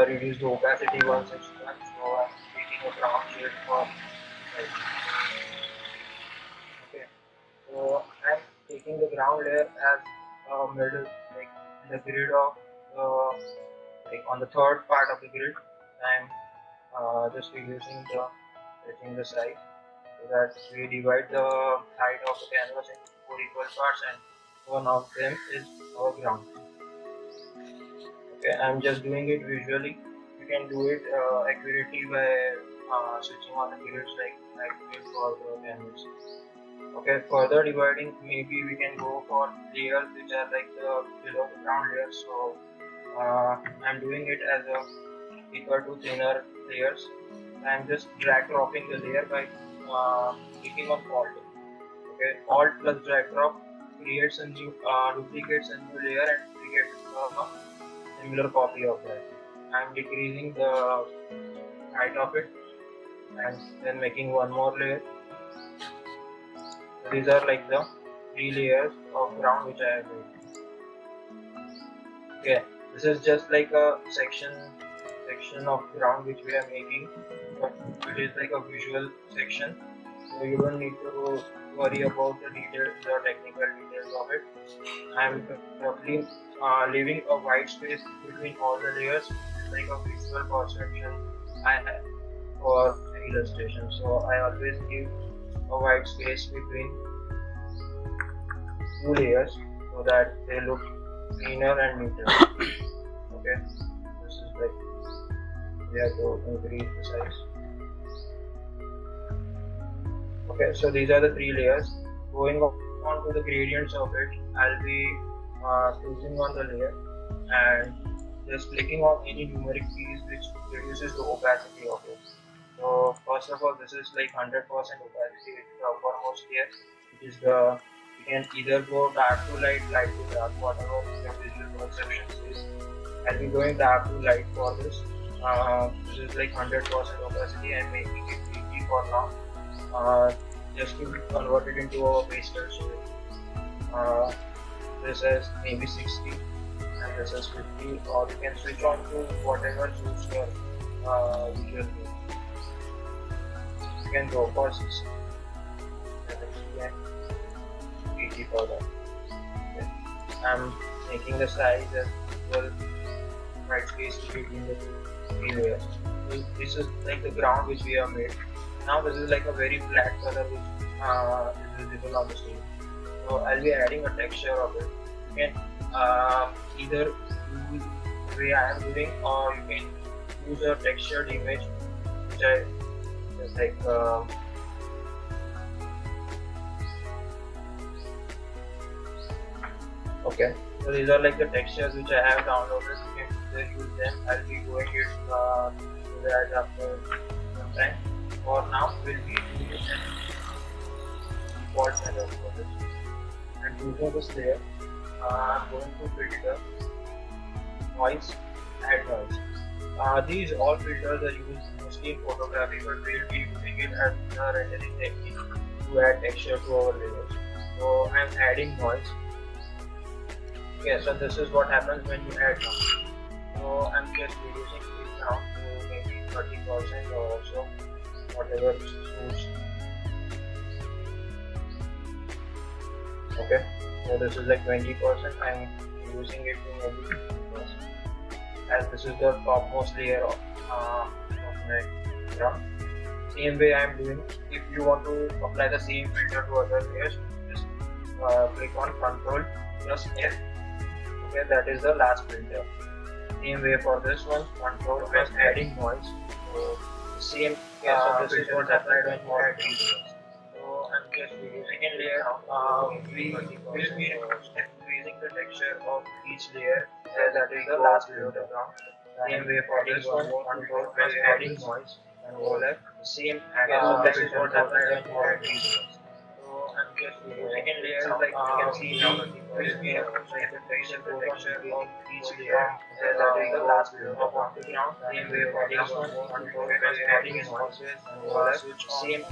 reduce the opacity once it's done. So I'm taking a ground shade for like, okay. So I'm taking the ground layer as middle, like in the grid of like on the third part of the grid. I'm just reducing the stretching the size so that we divide the height of the canvas into 4 equal parts and one of them is our ground. Okay, I'm just doing it visually. You can do it accurately by switching on the grids like I did for the canvas. Okay, further dividing, maybe we can go for layers which are like the below the ground layer. So I'm doing it as a equal to thinner layers. I'm just drag dropping the layer by clicking on Alt. Okay, Alt plus drag drop creates a new duplicates a new layer and we get a similar copy of that. I'm decreasing the height of it and then making one more layer. These are like the 3 layers of ground which I have made. Okay, this is just like a section of ground which we are making, but it is like a visual section, so you don't need to worry about the details, the technical details of it. I'm roughly leaving a white space between all the layers, like a visual perception I have for illustration. So I always give a white space between 2 layers so that they look cleaner and neater. Okay, this is like we have to increase the size. Okay, so these are the 3 layers. Going on to the gradients of it, I'll be choosing on the layer and just clicking on any numeric keys which reduces the opacity of it. So first of all, this is like 100% opacity, which is the uppermost layer, which is the, you can either go dark to light, light to dark, whatever your visual perception is. I'll be going dark to light for this. This is like 100% opacity. I'm making it 80 for now, just to convert it into a pastel shade. This is maybe 60 and this is 50, or you can switch on to whatever suits your visual need. You can go for 60, 70 and 80 for that. Okay. I'm making the size as well, right space between the 3 layers. So this is like the ground which we have made. Now this is like a very flat color which is visible on the screen. So I'll be adding a texture of it. You can either do the way I am doing, or you can use a textured image which I just like okay. So these are like the textures which I have downloaded. You can either use them. I'll be going it to that after some time. For now, we'll be using default method for this. And using this layer, I'm going to filter noise, add noise. These all filters are used mostly in photography, but we'll be using it as a rendering technique to add texture to our layers. So I'm adding noise. Okay, so this is what happens when you add noise. So I'm just reducing it down to maybe 30% or so, whatever suits. Okay, so this is like 20%. I'm using it to maybe 50%, as this is the topmost layer of my ground. Same way I'm doing. If you want to apply the same filter to other layers, just click on Ctrl plus F. Okay, that is the last filter. Same way for this one, Ctrl plus adding noise. So same. So this is what applied when you add these layers. So I'm just reducing a layer. We will be increasing the texture of each layer. That is the last layer of the ground. Same way for this one, Ctrl plus adding noise and overlap. Same. This is what applied when you add these layers. So I'm just reducing a layer, like you can see now. Will be like the texture of each layer. That is the last layer of the ground. Same way for this one, Ctrl plus adding noise and overlap. Same.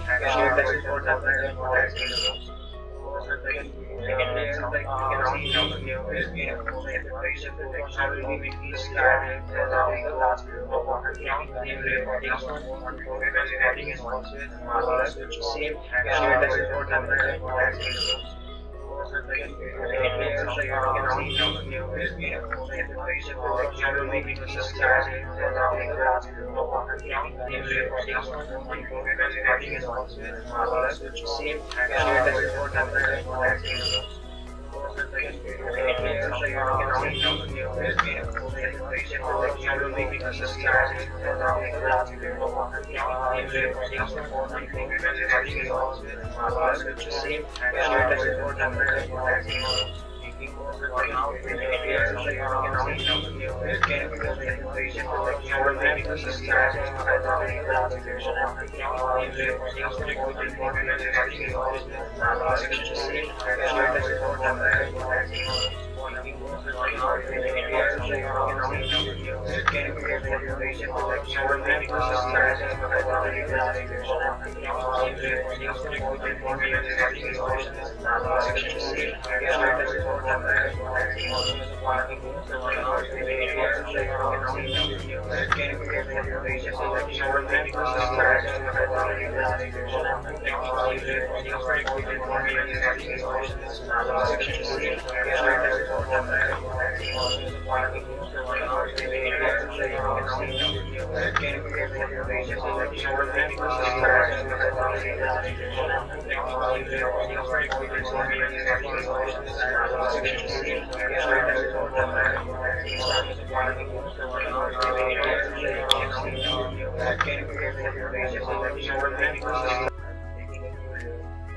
This is what applied when you add these layers. So I'm second layer is like you can see now here is being a I will be making the sky as the last layer of water ground. Same layer for the last one. Adding is also marvelous, which is same shade as before temperature. Second layer is like you can see now here is being a I will be making the sky as the last layer of water ground. Same layer for the last one. Adding is also marvelous, which is same shade as before temperature.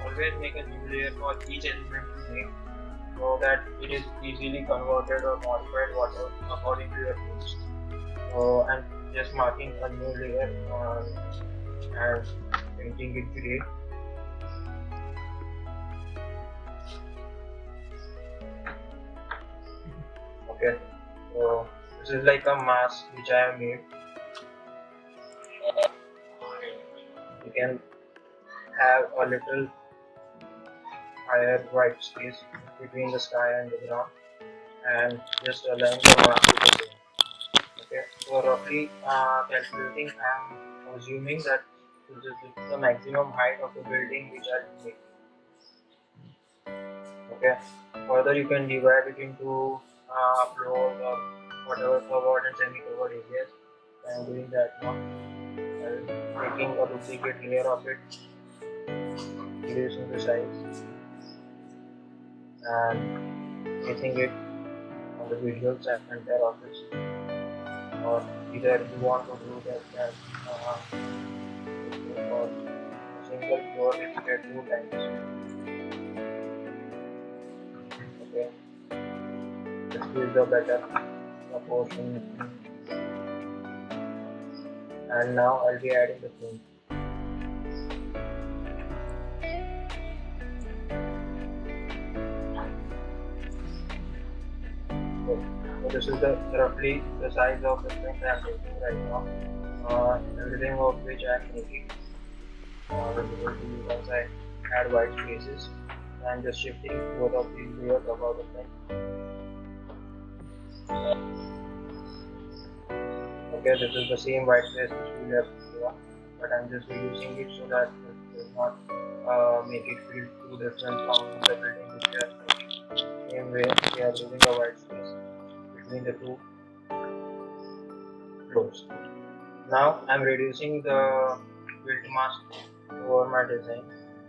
Always make a new layer for each element you make so that it is easily converted or modified whatever according to your needs. So I'm just marking a new layer and painting it gray. Okay, so this is like a mask which I have made. You can have a little higher white space between the sky and the ground and just align the mask with the same. Okay, so roughly calculating, I am assuming that this is the maximum height of the building which I will make. Okay, further you can divide it into floors or whatever covered and semi-covered areas. I am doing that now. I am taking a duplicate layer of it, reducing the size and placing it on the visual center of it. Or either you want to do that as or a single floor repeated 2 times. Okay, this gives the better proportion. And now I'll be adding the paint. So this is the roughly the size of the paint I am taking right now. Everything of which I am making once I add white spaces. I am just shifting both of these layers above the paint. Okay, this is the same white space which we have here, but I am just reducing it so that it does not make it feel too different from the building which we are making. Same way, we are using a white space between the two floors. Now I am reducing the build mask over my design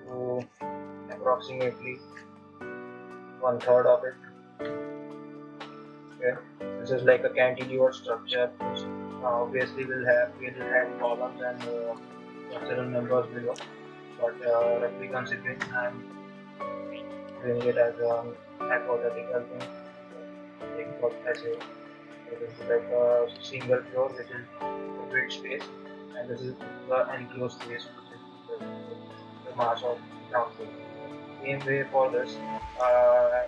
to approximately 1/3 of it. Okay, this is like a cantilever structure which obviously will have columns and structural members below, but roughly considering I am doing it as an hypothetical thing. Take what I say. So this is like a single floor which is the build space, and this is the enclosed space which is the mass of ground floor. Same way for this,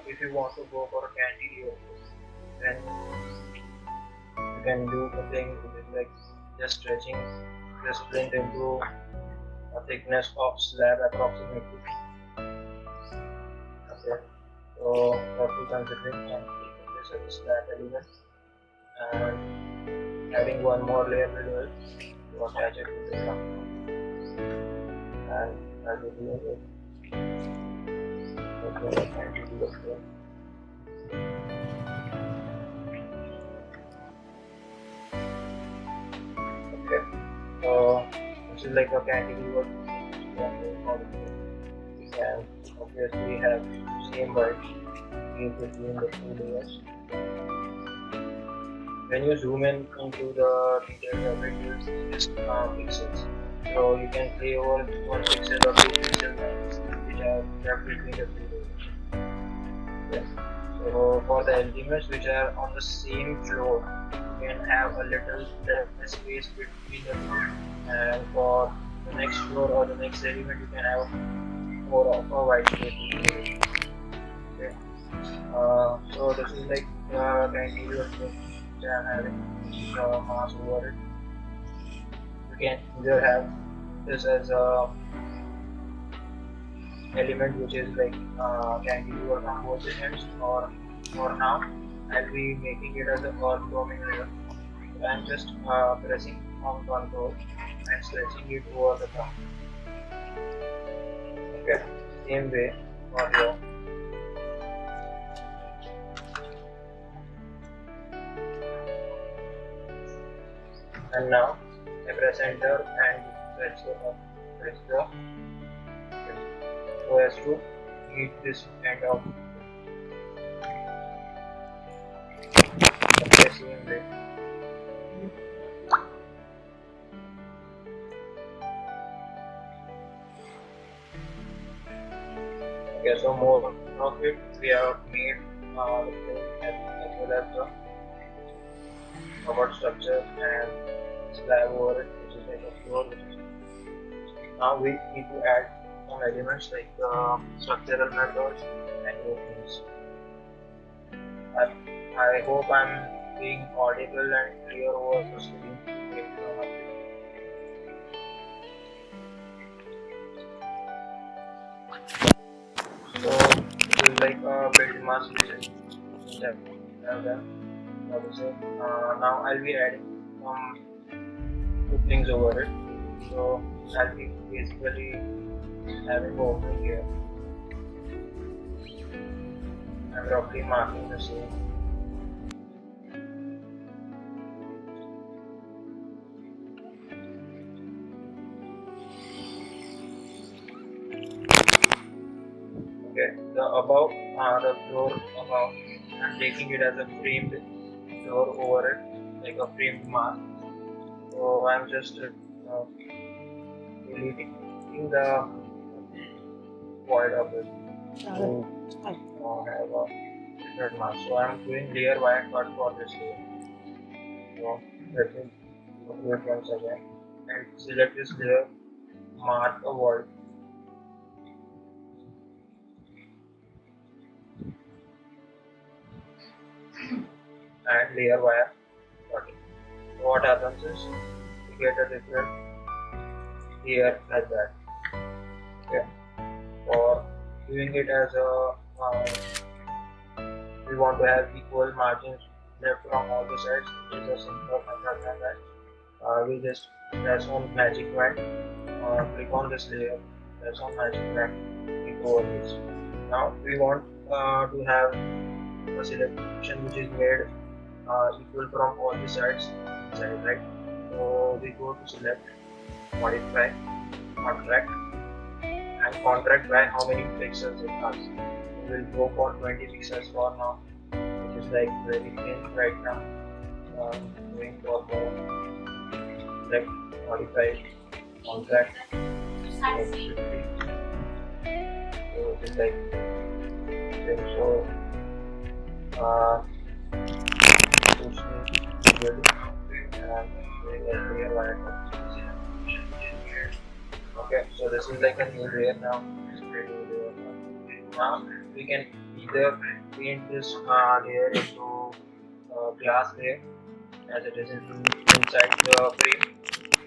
if you want to go for a cantilever, then you can do the thing which is like just stretching this plinth into a thickness of slab approximately. Okay, So what we considering and taking this as a slab element and adding one more layer below it to attach it to the ground. And I'll be doing it. Okay, I can do the floor. Okay, so this is like a cantilever. We can obviously have same white between the two layers. When you zoom in into the details of it, you see this pixels. So you can play over 1 pixel or 2 pixel lines which are left between the two layers. Yes. So for the elements which are on the same floor, you can have a little less space between the two. And for the next floor or the next element, you can have more of a white space. Okay. So this is like the cantilever thing which I am having mask over it. You can either have this as a element which is like cantilever from both ends, or for now I'll be making it as a earth forming layer. I'm just pressing on control and stretching it over the top. Okay, same way for here. And now I press enter and stretch the so as to meet this end of the same way. Okay, so more of it we have made the frame as well as the covered structure and slab over it, which is like a floor. Now we need to add some elements like structural methods and openings. I hope I'm being audible and clear over the screen. So this is like a build mask which I have done. Now I'll be adding some openings over it. So I'll be basically having opening here. I'm roughly marking the same. Okay, the above, the floor above, I'm taking it as a framed floor over it, like a framed mask. So I'm just deleting the void of it to have a different mask. So I'm doing layer by cut for this layer. So let me do it once again and select this layer, mark a void. And layer via cutting. So what happens is you get a different layer like that. Okay. For doing it as a we want to have equal margins left from all the sides. It is a simple method like that. We just press on magic wand, click on this layer, press on magic wand, click over this. Now we want to have a selection which is made equal from all the sides inside, right? So we go to select, modify, contract, and contract by how many pixels it has. We will go for 20 pixels for now, which is like very thin right now. Going for more, select, modify, contract, make 50. So it is like so. Push me really and doing a layer wire. Okay, so this is like a new layer now. Now we can either paint this layer into glass layer as it is inside the frame.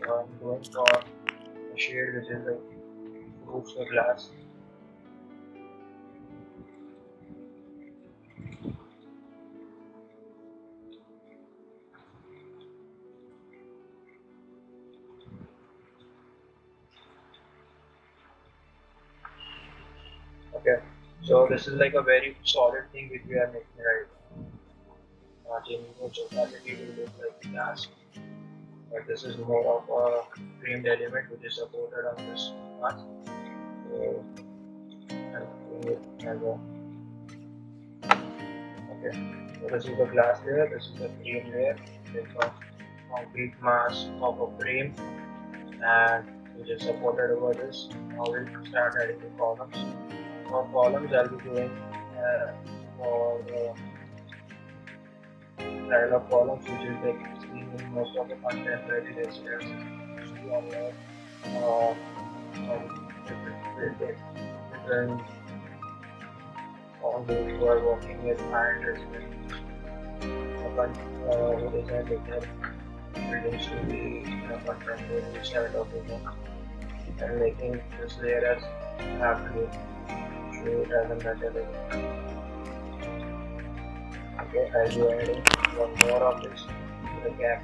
I'm going for a shade which is like proofs the glass. So this is like a very solid thing which we are making right now. Changing its opacity to look like glass. But this is more of a framed element which is supported on this mask. So I'm doing it as a okay. So this is the glass layer, this is the frame layer. There's a concrete mass of a frame and which is supported over this. Now we'll start adding the columns. For columns, I'll be doing for the style of columns, which is like seen in most of the contemporary residents, especially on different on those who are working with high-end residents, who design their buildings to be in a contemporary style of design and making this layer as happily show it as a metal. Okay, I'll be adding one more of this to the gap.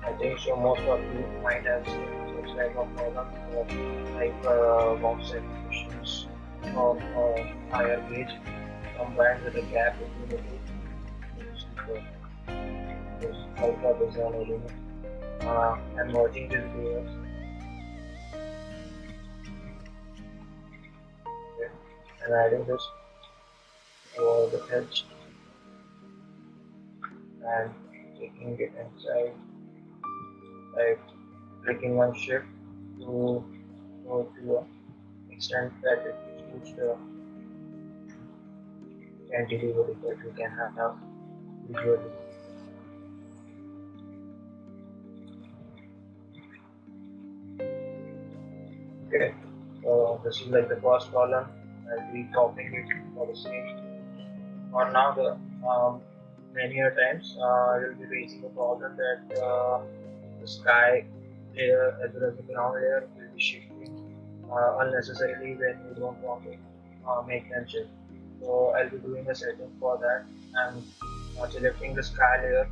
I think so most of you might have seen such type of products like box executions of higher gauge combined with a gap between the two. This alpha design element. I'm merging these layers. Okay. I'm adding this over the edge and taking it inside, like clicking on shift to go to an extent that it suits the cantilever that you can have visually. Okay, so this is like the first column. I'll be copying it for the same. For now, many a times you'll be facing the problem that the sky layer as well as the ground layer will be shifting unnecessarily when you don't want to make them shift. So I'll be doing a setting for that. I'm selecting the sky layer,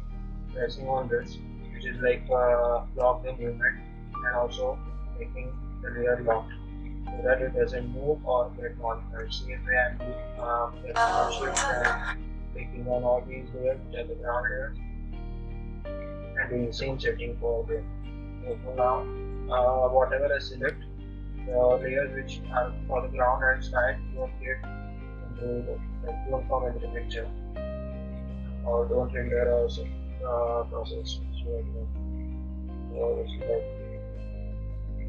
pressing on this, which is like block the movement, and also making the layer locked so that it doesn't move or get modified. Same way I'm pressing on shift and clicking on all these layers, which are the ground layers, and doing the same setting for them. So now, whatever I select, the layers which are for the ground and sky don't get into the like, don't come into the picture or don't hinder our process. So this is like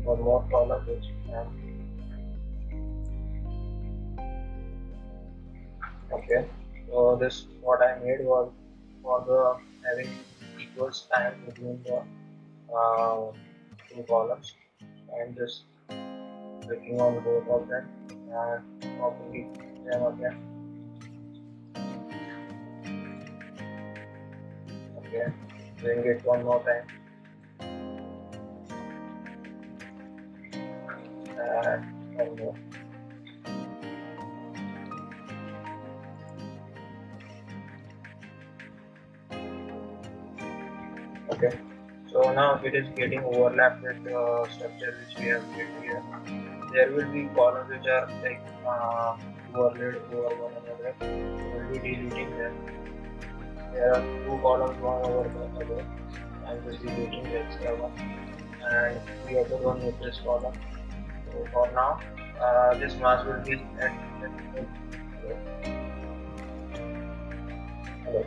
one more column which okay. So this what I made was for the having equal span between the two columns and just clicking on both of them and copying them again. Okay, doing it one more time and one more. Okay, so now it is getting overlapped with the structure which we have made here. There will be columns which are like overlaid over one another. We will be deleting them. There are two columns one over the other. I'm just deleting the extra one and the other one is this column. So for now, this mask will be at hello.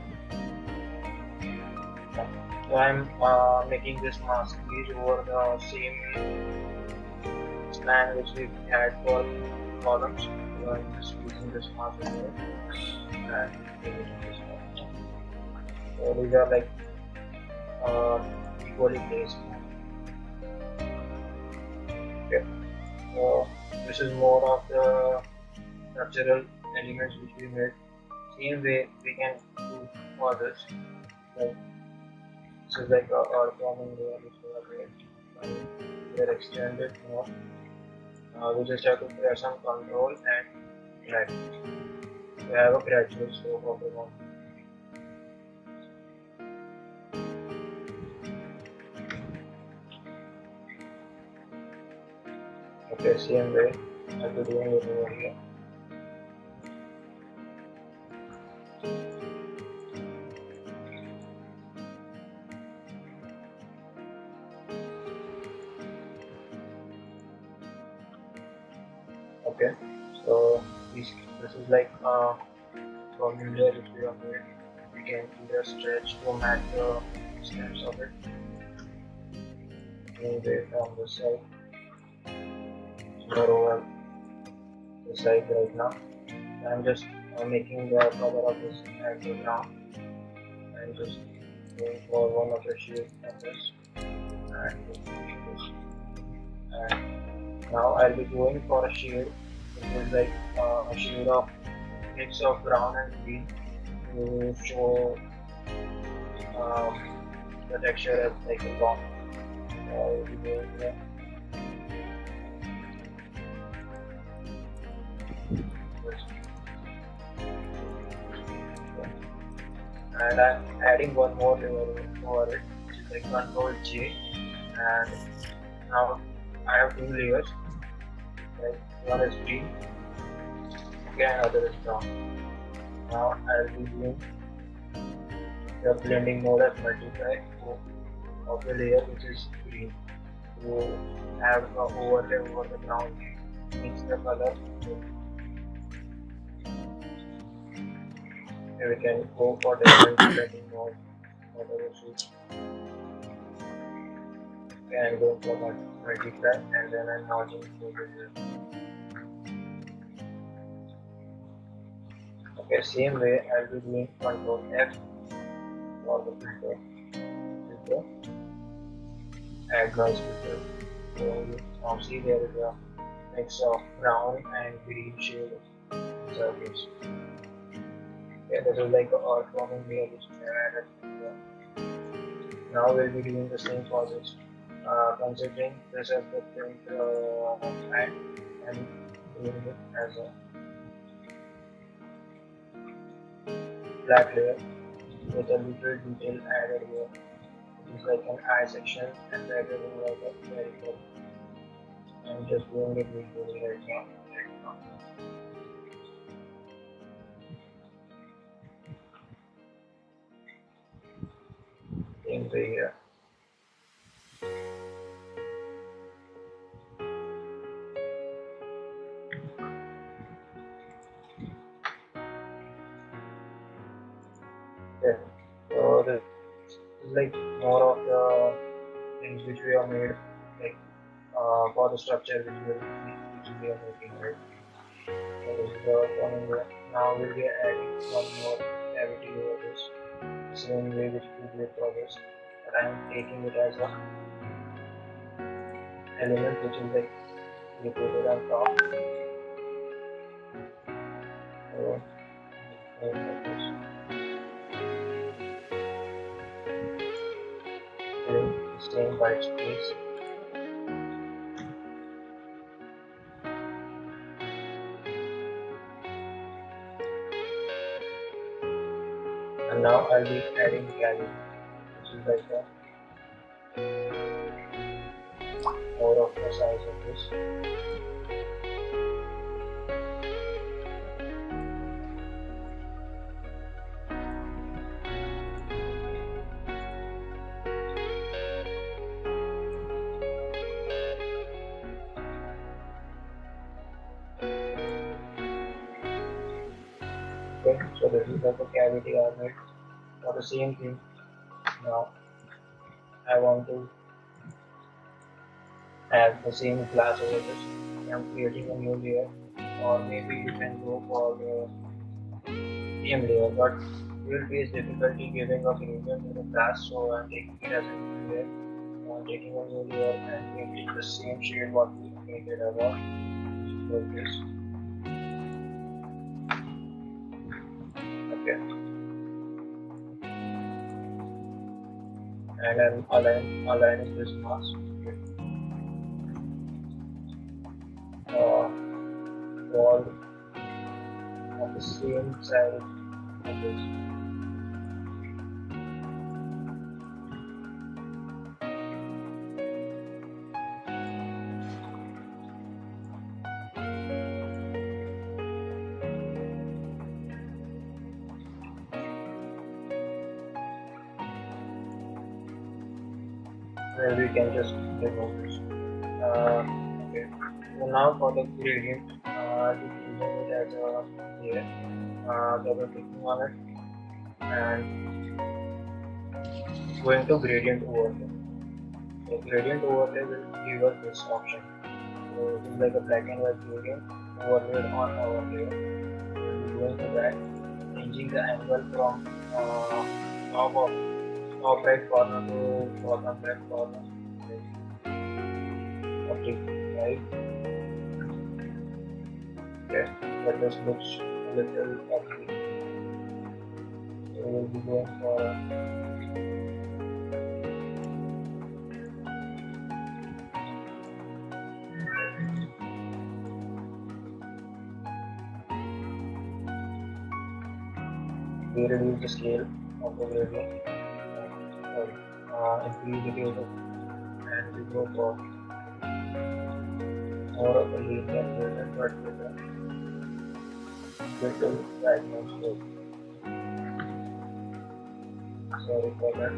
So I'm making this mask gauge over the same span which we had for columns. So I'm just using this mask over and deleting this one. So these are like equally placed. Okay. So this is more of the structural elements which we made. Same way we can do for this. Like this is like our forming layer which we have made. We are extended more. We just have to press on control and drag. We have a gradual slope of the one. Okay, same way I'll be doing it over here. Okay, so this is like formula which we have made. We can either stretch to match the steps of it, anyway from the side, or over the side right now. I'm just making the cover of this at the ground and just going for one of the shades of this and this. And now I'll be going for a shade which is like a shade of mix of brown and green to show um, the texture as like a rock. I'll be going here. And I'm adding one more layer over it, which is like Control J. And now I have two layers. Like one is green, okay, and other is brown. Now I'll be doing the blending mode as multiply of the layer which is green to have an overlay over the ground, mix the color. We can go for different blending mode, whatever suits. And go for multiply, and then I'm notching over here. Okay, same way I'll be doing Control F for the filter, add noise filter. So you now see there is a mix of brown and green shade surface. Okay, this is like a earth forming layer which we have added. Now we'll be doing the same for this. Considering this as the print mat and doing it as a black layer with a little detail added here, which is like an eye section and that is like a very good. I'm just doing it visually right now. Same way here. Okay, so this is like more of the things which we have made, like for the structure which we are making, right? So this is the coming way. Now we'll be adding one more cavity over this, same way which we did for this, but I am taking it as a element which is like located on top. So like this. Filling the same white space. And now I'll be adding cavity, which is like a more of the size of this. Okay, so this is like a cavity I made for the same thing. Now I want to have the same glass over this. I'm creating a new layer, or maybe you can go for the same layer, but you will face difficulty giving a gradient to the glass, so I'm taking it as a new layer. I'm taking a new layer and making the same shade what we painted above, like this. Okay, and I'm aligning this mask. Wall on the same side of this. where we can just remove this. Okay. So now for the gradient, just using it as a layer. Double clicking on it and going to gradient overlay. So gradient overlay will give us this option. So it is like a black and white gradient overlaid on our layer. So we'll be going to that, changing the angle from top right corner to bottom left corner. Okay, right. Okay, that just looks a little ugly. So we'll be going for we reduce the scale of the gradient. Increase the table and we go for more of a linear gradient but with a little diagonal slope. Sorry for that.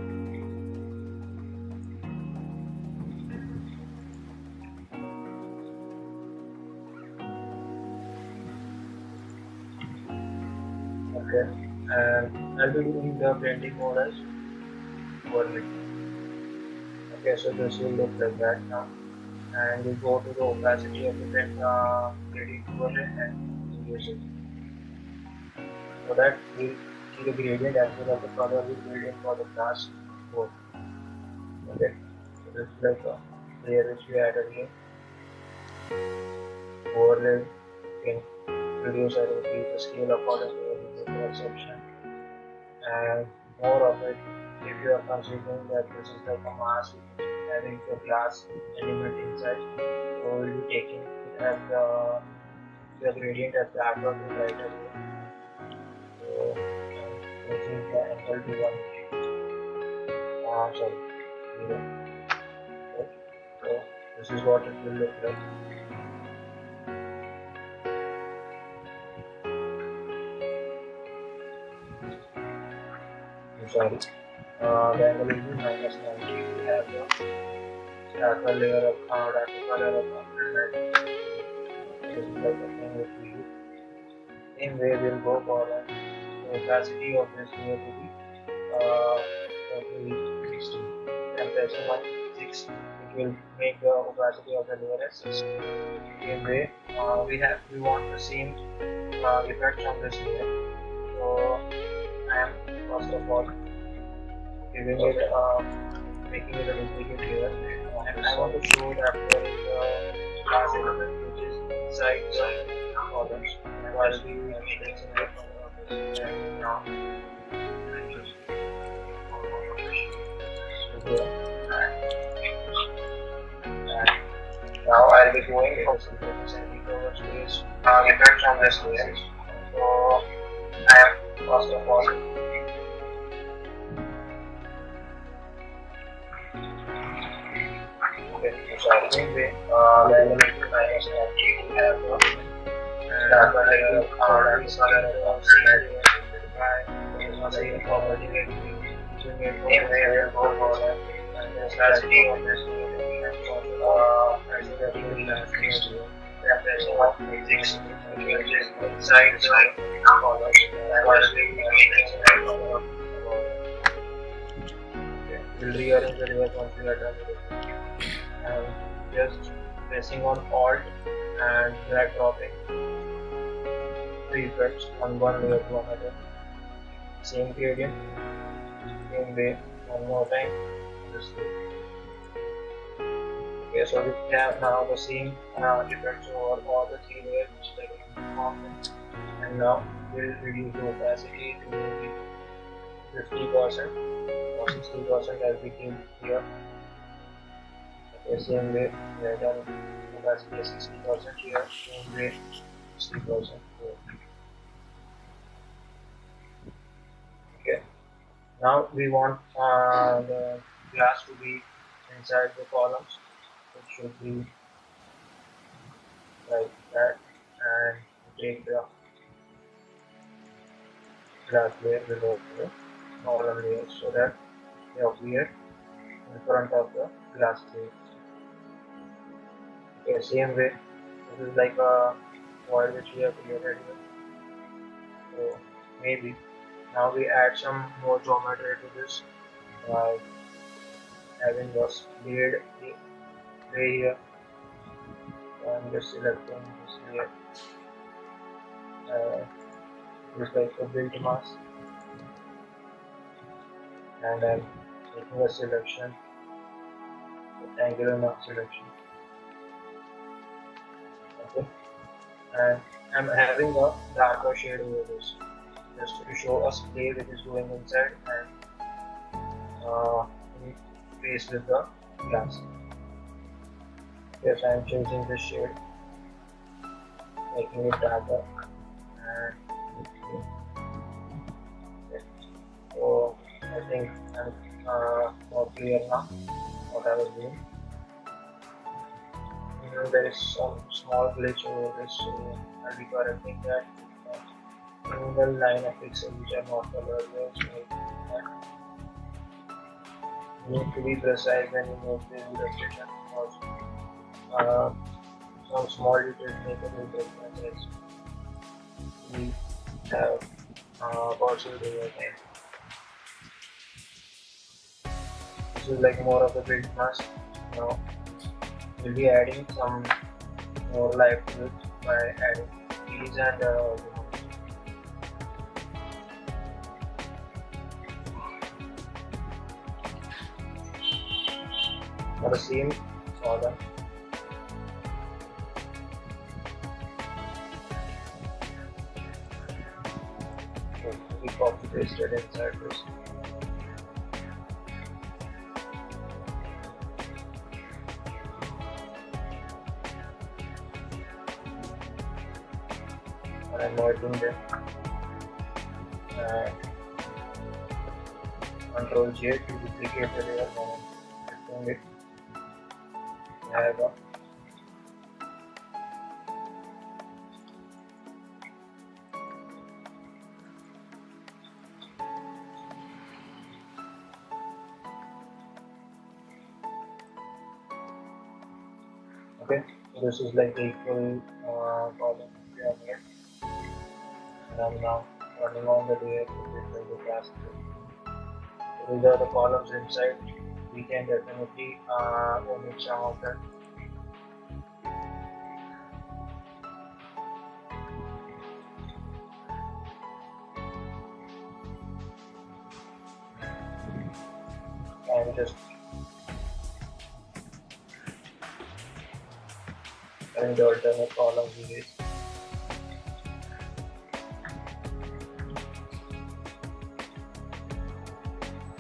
Okay, and I'll be doing the blending mode as overlay. Okay, so this will look like that now. And we go to the opacity of the gradient overlay and reduce it. So that we see the gradient as well as the color of the gradient for the glass both. Okay, so this is like a layer which we added here. Overlay can reduce or increase the scale according to the perception. And more of it, if you are considering that this is like a mask having the glass element inside, so we will be taking it as the gradient as darker to lighter here. So changing the angle to 180. Sorry, 0. Okay. So this is what it will look like. I'm sorry. The angle will be -90. We have the darker layer of darker color of red. This is like the thing which we use. Same way we'll go for the opacity of this layer to be 60. And pressing 1 6, it will make the opacity of the layer as 6. Same way we want the same effects on this layer. So I am first of all giving it making it a duplicate layer, and I want to show that there is a glass element which is inside the columns, and I'll be placing it on this and now now I'll be going for synthesis and recover space effects on this layer. So I am first of all same way, then we have darker layer of color of same property like same way we go for that, and the opacity of this as the pressing of physics which is inside color we'll rearrange the layers once we are done with it. And just pressing on Alt and drag dropping the effects on one layer to another. Same gradient, same way, one more time, this way. Okay, so we have now the same effects over all the 3 layers which is like component. And now we'll reduce the opacity to maybe 50% or 60% as we did here. The same way we have done opacity 60% here, same way 60% here. Okay. Now we want the glass to be inside the columns. It should be like that, and take the glass layer below the column layer so that they appear in front of the glass layer. Okay, same way, this is like a void which we have created here. So maybe now we add some more geometry to this by having a splayed way here. So I'm just selecting this layer, just like a built mask, and I'm making a selection, rectangular mask selection. Okay, and I'm having a darker shade over this, just to show a splay which is going inside and in face with the glass. Yes, I am changing the shade, making it darker, and okay. So I think I'm more clear now what I was doing. There is some small glitch over this, so I'll be correcting that. Single line of pixels which are not colored here, so you need to be precise when you make the illustration because some small details make a big difference as we have also over time. This is like more of a build mask. Now we'll be adding some more life to it by adding trees and for the same order. We copy pasted inside this. And I'm merging them. Control J to duplicate the layer and selecting it. I have a okay, so this is like the equal column we have here, and I'm now turning on the layer to get the glass. So these are the columns inside. We can definitely omit some of them. And just in the alternate columns we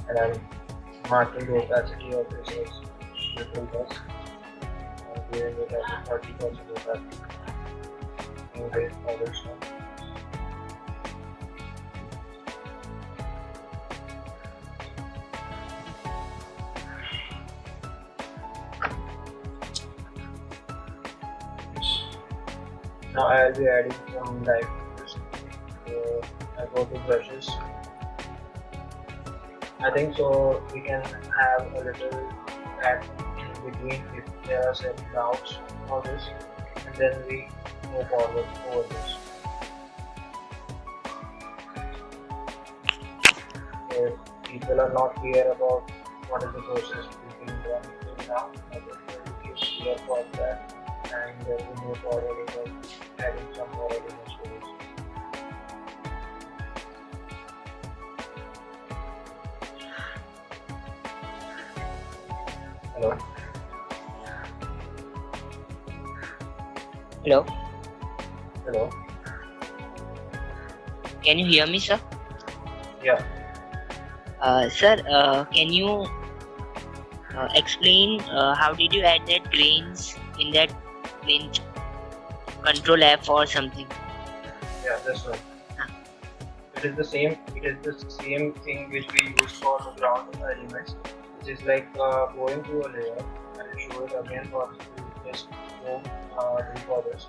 and I'm marking the opacity of this as little less and giving it as a 30% opacity. Okay, others now. Now I'll be adding some light to this. So I go to brushes. I think so we can have a little add in between if there are some doubts for this, and then we move forward over this. If people are not clear about what is the process we can run through now, I think we will be clear for that, and we move forward with adding some more elements to this. Hello. Hello. Hello. Can you hear me, sir? Yeah. Sir, can you explain how did you add that grains in that plane? Control F or something? Yeah, that's right. It is the same. It is the same thing which we use for the ground elements. Which is like going to a layer. I will show it again for you just go do for this.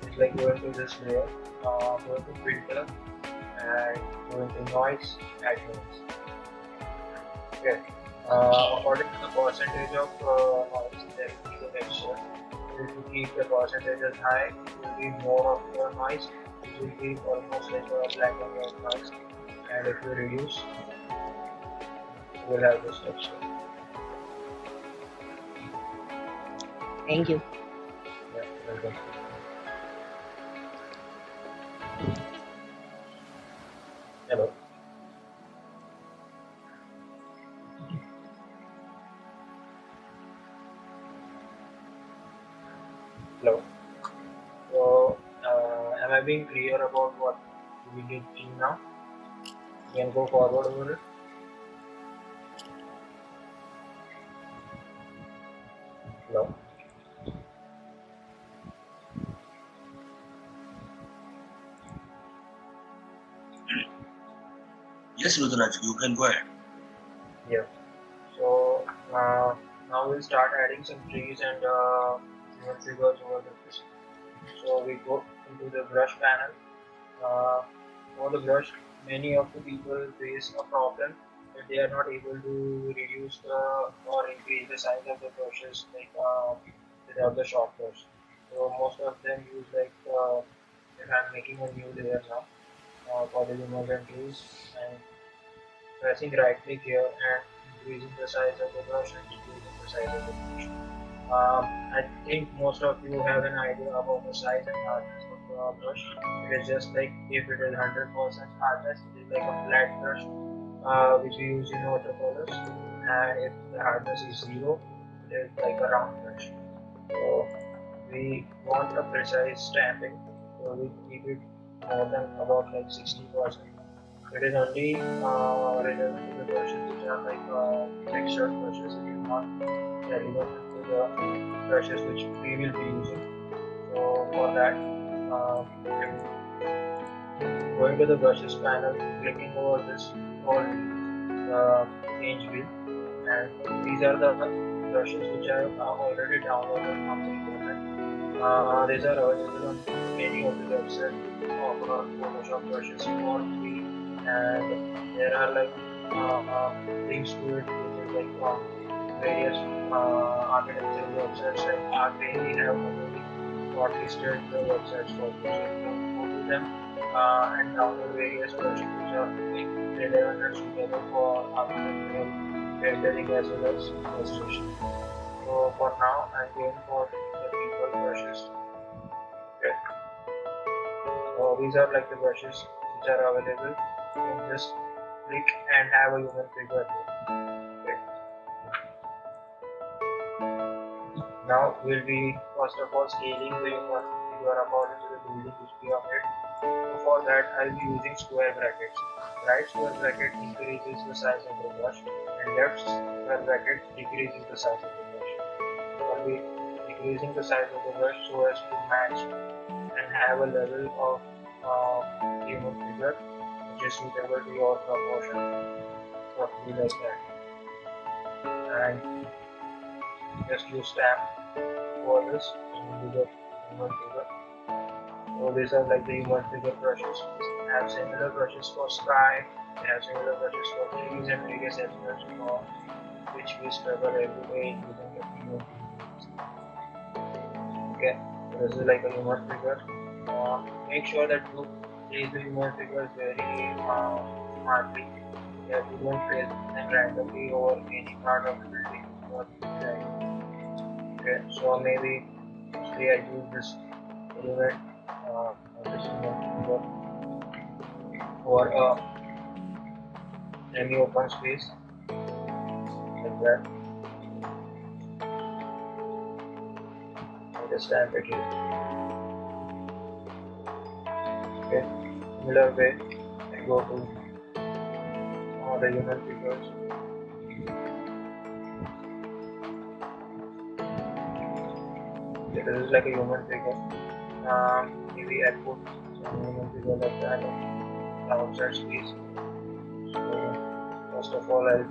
It's like going to this layer, going to filter, and going to noise, add noise. Okay, According to the percentage of noise, there will be the texture. If you keep the percentages high, it will be more of the noise. It will be almost like a black and white noise. And if you reduce, you will have this texture. Thank you. Yeah, welcome. Hello. Hello. So, am I being clear about what we did in now? We can go forward over it. Hello. Yes, Ruturaj, you can go ahead. Yeah. So now we'll start adding some trees and human figures over this. So we go into the brush panel. For the brush, many of the people face a problem that they are not able to reduce or increase the size of the brushes like without the short brush. So most of them use like if I'm making a new layer now for the immersion tools and pressing right click here and increasing the size of the brush and decreasing the size of the brush. I think most of you have an idea about the size and hardness of the brush. It is just like if it is 100% hardness, it is like a flat brush which we use in watercolors, and if the hardness is zero, it is like a round brush. So we want a precise stamping, so we keep it more than about like 60%. It is only relevant to the brushes which are like textured brushes. It is not relevant to the brushes which we will be using. So for that, I'm going to the brushes panel, clicking over this whole change wheel, and these are the brushes which I have already downloaded from the internet. These are available on many of the websites of Photoshop brushes for free, and there are like links to it which is like from various architectural websites like Arcade. We have already shortlisted the websites for you, so you can go to them and download various brushes which are like relevant and suitable for architectural rendering as well as illustration. So for now, I'm going for the people brushes. Okay. So these are like the brushes which are available. You can just click and have a human figure here. Okay. Now we'll be first of all scaling the human figure according to the building which we have made. So for that, I'll be using square brackets. Right square bracket increases the size of the brush, and left square bracket decreases the size of the brush. I'll be decreasing the size of the brush so as to match and have a level of human figure which is suitable to your proportion, roughly like that. And just use stamp for this and do the human figure. So these are like the human figure brushes. They have similar brushes for sky, they have similar brushes for trees and various animals for which we struggle every day using the human figures. Okay, so this is like a human figure. Make sure that you place the human figures very smartly, that you don't place them randomly over any part of the building or design. Okay, so maybe mostly I use this element, this human figure for any open space like that. I just stamp it here. Okay, similar way I go to the human figures. Okay, this is like a human figure. Maybe I put some human figure like that outside space. So first of all, I'll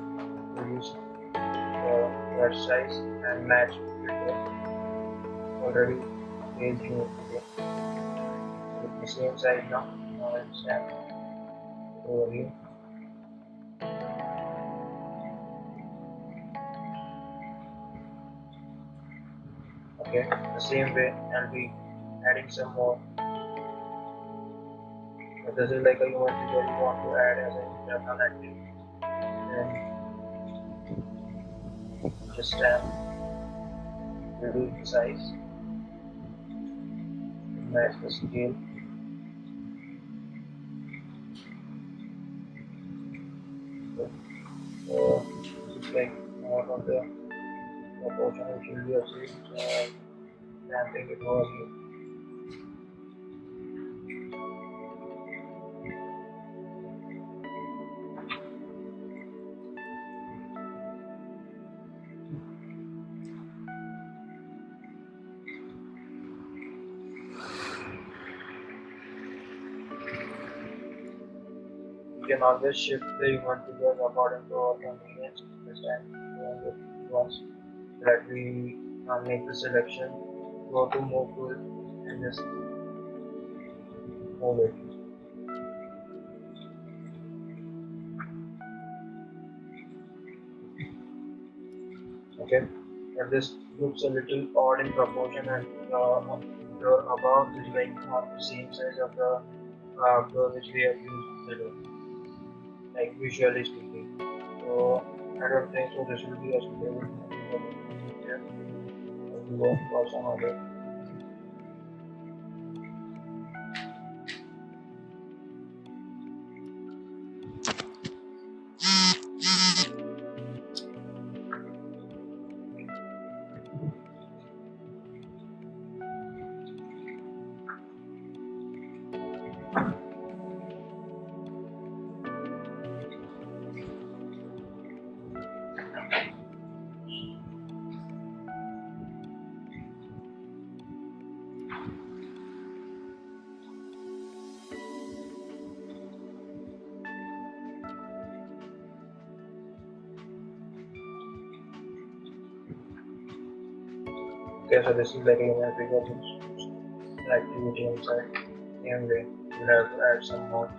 reduce the brush size and match with the already made human figure. With the same size now, I'll stamp it over here. Okay, the same way I'll be adding some more. If this is like a human figure you want to add as an internal activity, then just reduce the size, match the scale. This is like more of the proportion which will be achieved than think it was here. You can always shift the human figures according to our convenience this time once that we make the selection, go to move tool and just move it. Okay, but this looks a little odd in proportion and the above is like not the same size of the floor which we have used below, like visually speaking. So I don't think so this will be a suitable here. We go for some other. Okay, so this is like a human figure which activity inside. Same way, we'll have to add some more.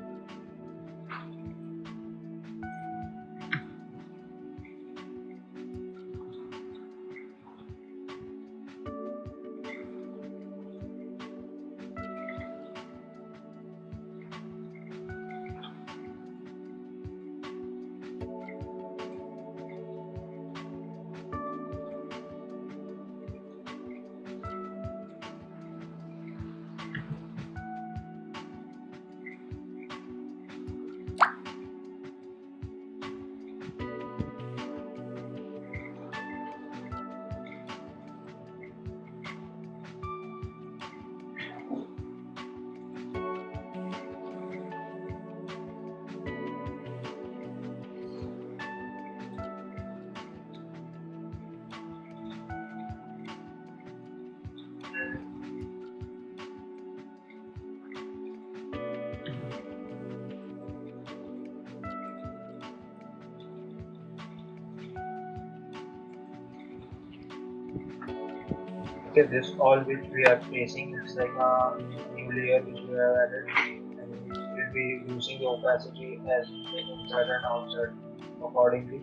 Okay, this all which we are placing is like a new layer which we have added, and we'll be using the opacity as inside and outside accordingly.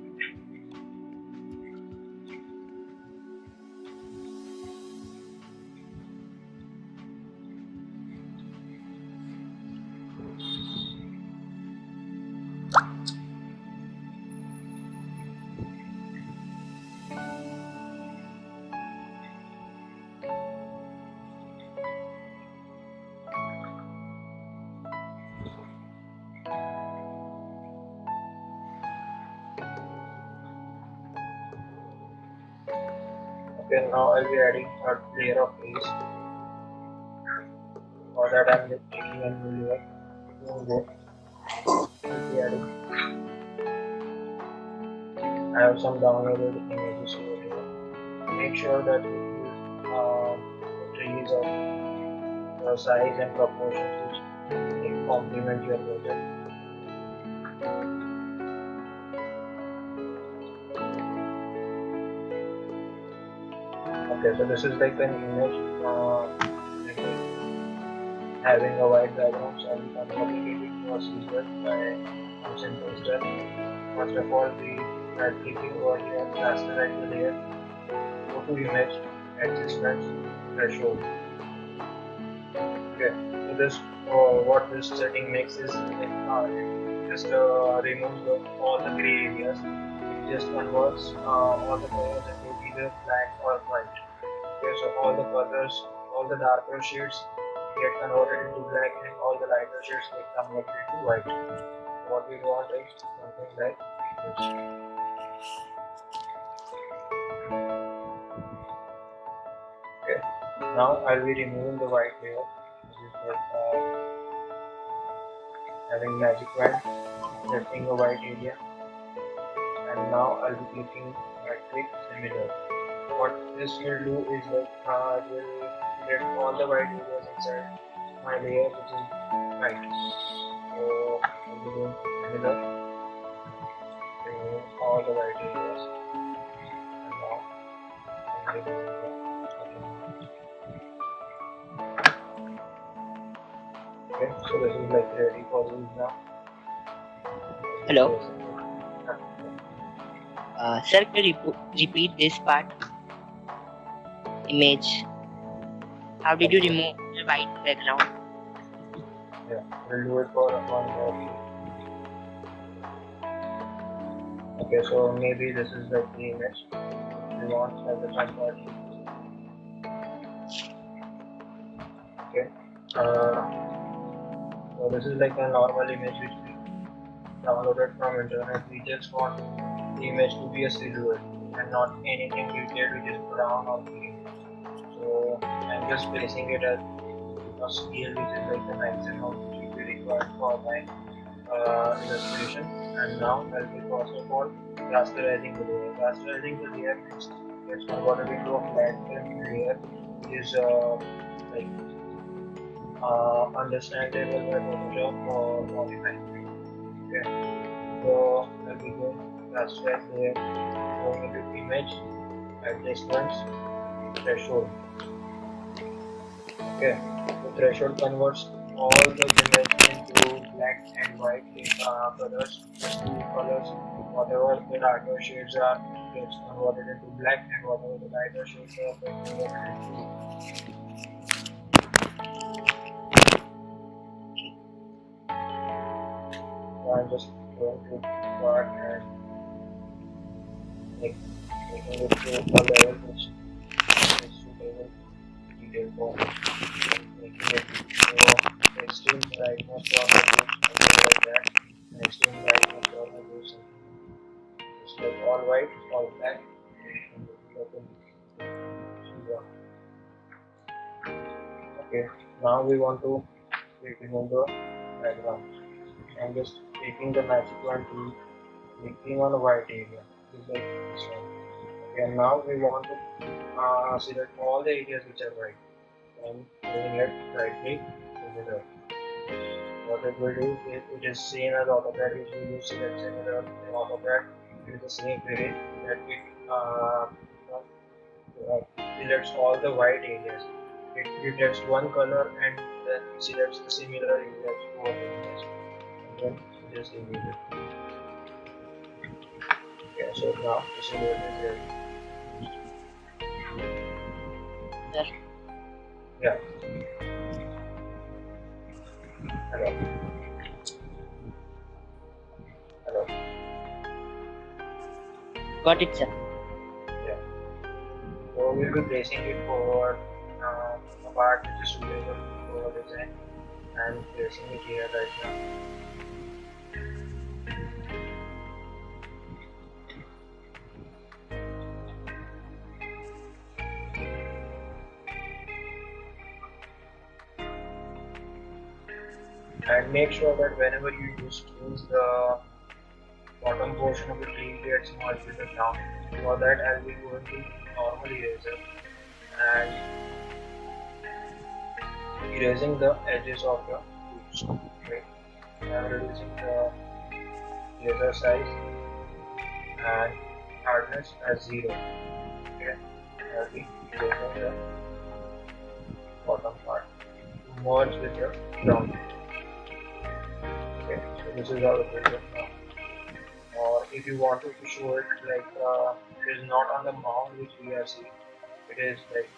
Okay, now I'll be adding a layer of face. For that, I'm just taking a new layer. I'll be adding. I have some downloaded images over here. Make sure that you use the trees of the size and proportions which complement your project. Okay, so this is like an image having a white background, so I'm converting it into a scissor by some simple steps. First of all, we are clicking over here, raster at the layer, go to image, adjustments, threshold. Okay, so this what this setting makes is like it just removes all the gray areas. It just converts all the colors into either black or white. Okay, so all the darker shades get converted into black, and all the lighter shades get converted into white. What we want is something like this. Okay, now I'll be removing the white layer. This is like having magic wand, selecting a white area, and now I'll be clicking matrix similar. What this will do is like it will select all the white areas inside my layer, which is white. So I'll be doing similar, remove all the white areas, and now I'm removing the bottom one. Okay, so this is like ready for use now. Hello, Placing it. sir. Can you repeat this part? Image. How did you remove the white background? Yeah, we'll do it for one more click. Okay, so maybe this is like the image we want as a conversion. Okay, so this is like a normal image which we downloaded from internet. We just want the image to be a silhouette and not anything detailed which is brown or green. So I'm just placing it at a scale which is like the maximum which will be required for my illustration. And now I'll be first of all rasterizing the layer. Rasterizing the layer means it's converted into a flat layer which is like understandable by Photoshop or modify. Okay, so I'll be going rasterize layer, going into image, adjustments, threshold. Okay, the threshold converts all the image into black and white colors, just two colors. Whatever the darker shades are gets converted into black, and whatever the lighter shades are get converted into. So I'm just going to start and making it to a level which is suitable detail for me. Making it so extreme brightness for the group, something like that. And extreme brightness for the group, something just like all white, all black, and okay, now we want to remove the background. I'm just taking the magic wand tool, clicking on a white area, just like this one. Okay, and now we want to select all the areas which are white. And doing it right click similar. What it will do is it is same as AutoCAD which we use select similar in AutoCAD. It is the same way that it selects all the white areas. It detects one color and then selects the similar areas for the image, and then it just remove it. Okay, so now the silhouette is ready. Sir, Yeah. Hello. Hello. got it, sir. Yeah. So we'll be placing it forward a part which is suitable for design and placing it here right now. And make sure that whenever you use tools, the bottom portion of the tree gets merged with the ground. For that, I'll be going to normal eraser and erasing the edges of the tools. Okay. I'm reducing the eraser size and hardness as 0. Okay. I'll be erasing the bottom part to merge with the ground. Okay, so this is how it will look now. Or if you wanted to show it like it is not on the mount which we are seeing, it is like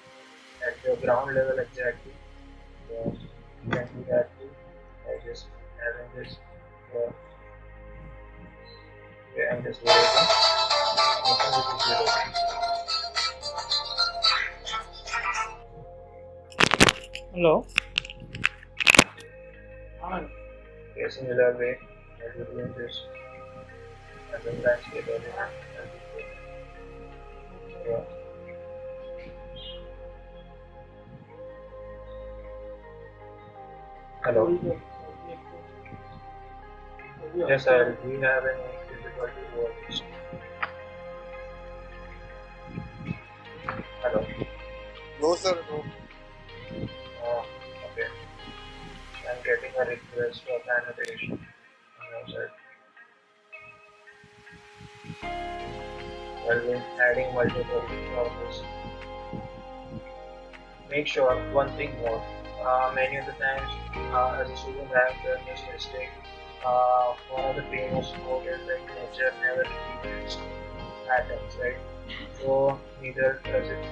at the ground level exactly. So you can do that too by just having this here. Okay, and this layer again. Hello. Okay, similar way as we're doing this as a landscape element. Yeah. Hello. Yes, sir. Do you have any difficulty with this? Hello. No, sir, no. Okay. I'm getting a request for annotation on your side. While we're adding multiple process, make sure one thing more. Many of the times, as a student, I have done this mistake. One of the famous quote is like nature never repeats patterns, right? So neither does it.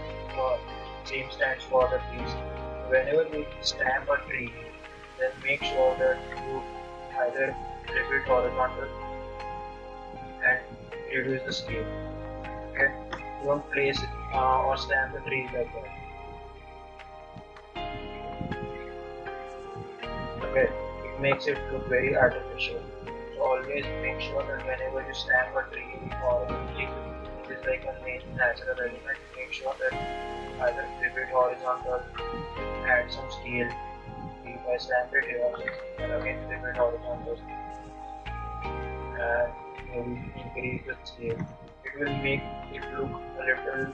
Same stands for the trees. Whenever you stamp a tree, then make sure that you either flip it horizontal and reduce the scale. Okay, don't place it or stamp the tree like that. Okay, it makes it look very artificial. So always make sure that whenever you stamp a tree or a tree, it is like a natural element. Make sure that either flip it horizontal, add some scale. If I stamp it here, then again flip it horizontal, and maybe increase the scale. It will make it look a little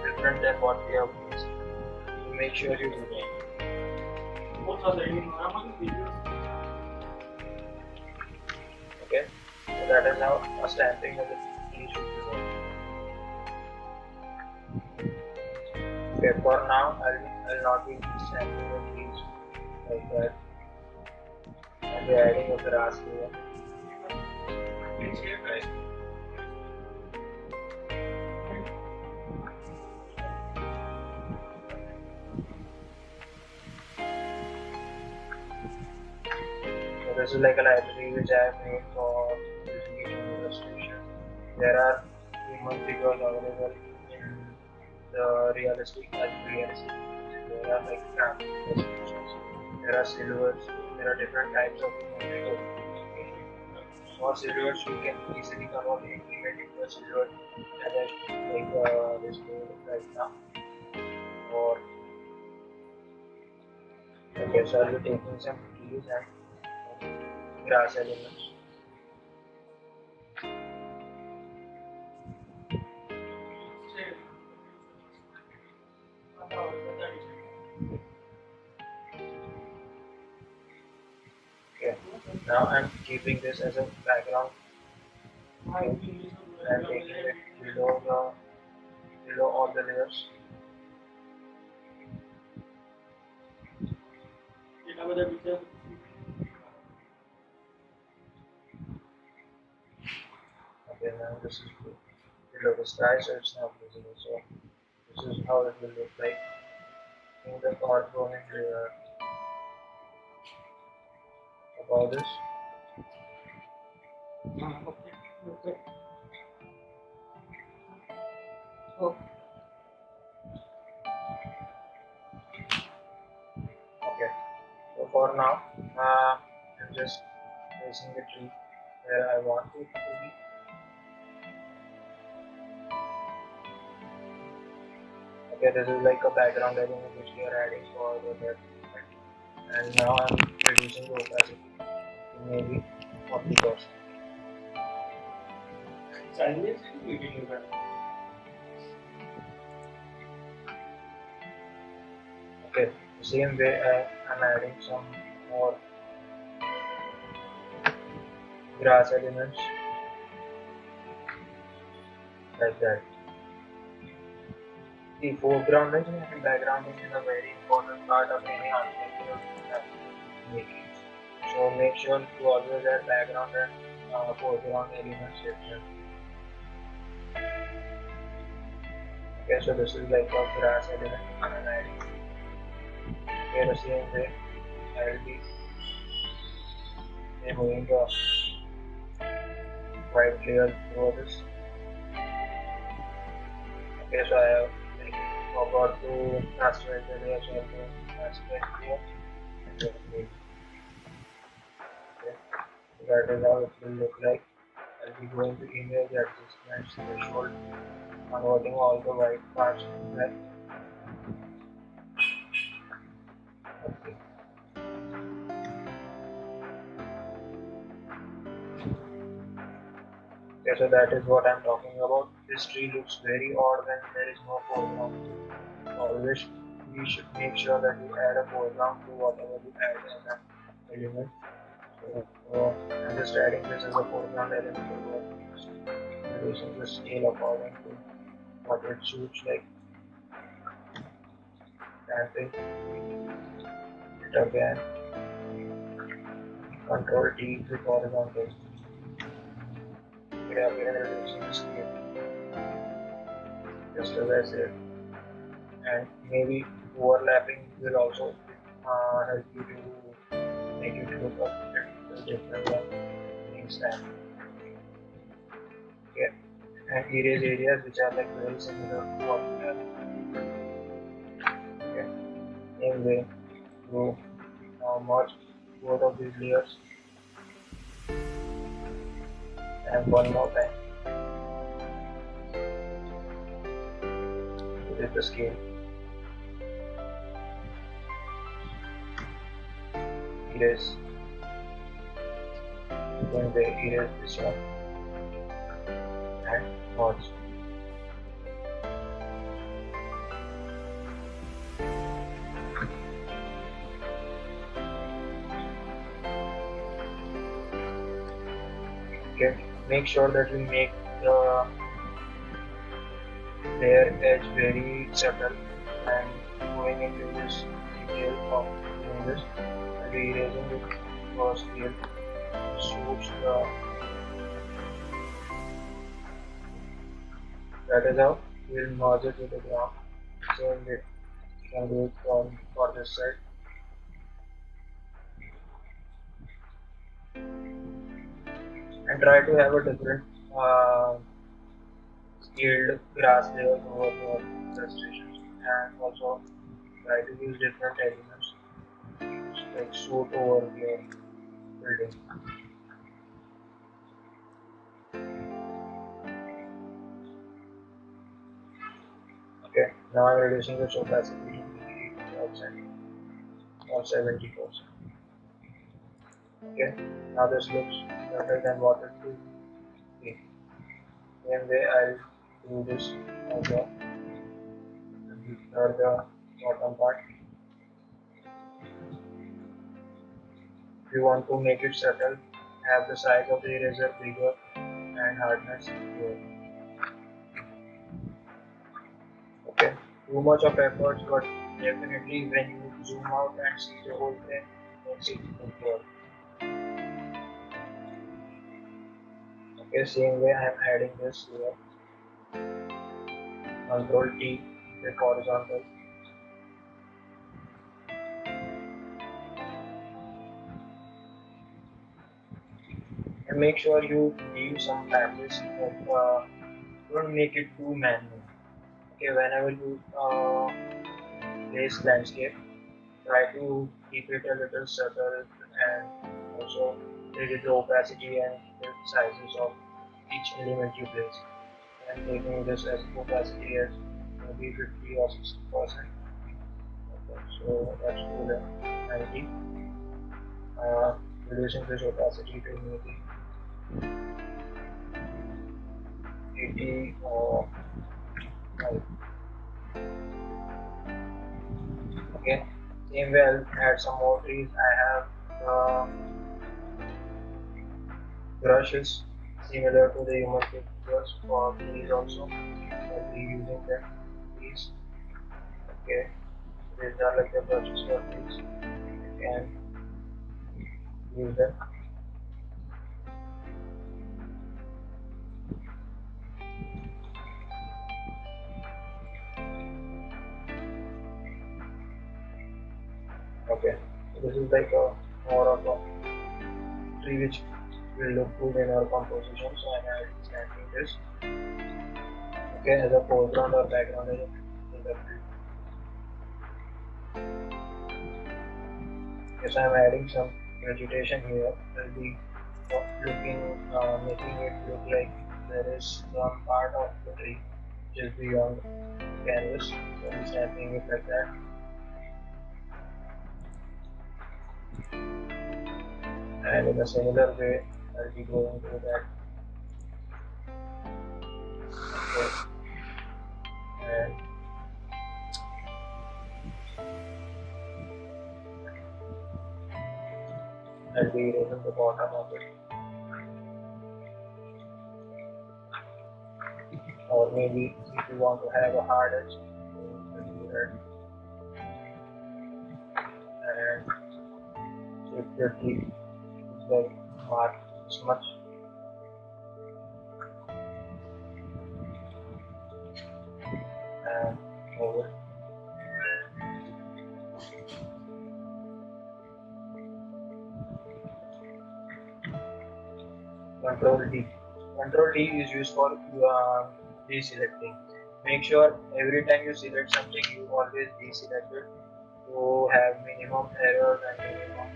different than what we have used. So make sure you do that. Okay, so that is how a stamping of the tree should be done. Okay, for now I'll not be stamping the trees like that. I'll be adding a grass layer. Right. So this is like a library which I have made for using it in illustration. There are human figures available in the realistic music. There are like graphic illustrations. There are silhouettes. There are different types of human figures. For silhouettes, you can easily come out and implement into a silhouette as I like this mode right now. Or okay, so I'll be taking some trees and grass elements. Okay. Now I'm keeping this as a background. I'm taking it below all the layers. Okay, now this is below the sky, so it's not visible. So this is how it will look like in the corresponding layer about this. Okay, so for now, I'm just placing the tree where I want it to be. Okay, this is like a background element which we are adding for the left. And now I'm reducing the opacity to maybe 40%. Okay, the same way I'm adding some more grass elements like that. The foregrounding and backgrounding is a very important part of any architectural making. So make sure to always add background and foreground elements different. Okay, so this is like a grass element and I'm adding Okay, the same way I'll be removing the white layer through this. Okay, so I have like forgot to transfer the layers of the transfer here and then okay, so that is how it will look like. I'll be going to image adjustments threshold, converting all the white parts to black. Okay. Okay, so that is what I'm talking about. This tree looks very odd when there is no foreground. Always we should make sure that we add a foreground to whatever we add as an element. So I'm just adding this as a foreground element over reducing the scale according to what it suits like stamping it again. Control T with horizontal. We are again reducing the scale just as I said, and maybe overlapping will also help you to make it look a bit different than being stamped. Okay, and erase areas which are like very similar to what we have. Okay, same way to now merge both of these layers and one more time with the scale. Erase, then they erase this one and merge. Okay, make sure that we make the layer edge very subtle and going into this detail of doing this and erasing it first scale suits the that is how we'll merge it with the ground. Same way you can do it for this side. And try to have a different scaled grass layers over your illustrations and also try to use different elements like suit over your building. Okay, now I'm reducing the opacity to 80% or 70%. Okay, now this looks better than what it would be. Same way I'll do this on the bottom part. If you want to make it subtle, have the size of the eraser bigger and hardness lower. Okay, too much of effort, but definitely when you zoom out and see the whole thing, makes it look good. Okay, same way I am adding this here. Control T with horizontal. And make sure you leave some patches, but don't make it too manual. Okay, whenever you place landscape, try to keep it a little subtle and also reduce the opacity and the sizes of each element you place. And taking this as opacity as maybe 50 or 60%. Okay, so let's do that 90. Reducing this opacity to maybe 80 or 5. Okay, same way I'll add some more trees. I have brushes similar to the human brush for trees also. I'll be using them. Trees. Okay, these are like the brushes for trees. You can use them. This is like a more of a tree which will look good in our composition. So I'm adding stamping this. Okay, as a foreground or background is the field. Yes, I'm adding some vegetation here. I'll be making it look like there is some part of the tree just beyond the canvas. So I'm stamping it like that. And in a similar way, I'll be going through that. Okay. And I'll be erasing the bottom of it. Or maybe if you want to have a hard edge, you can do that. And separately, it's like mark this much. And over. Control D. Control D is used for deselecting. Make sure every time you select something, you always deselect it to have minimum errors and minimum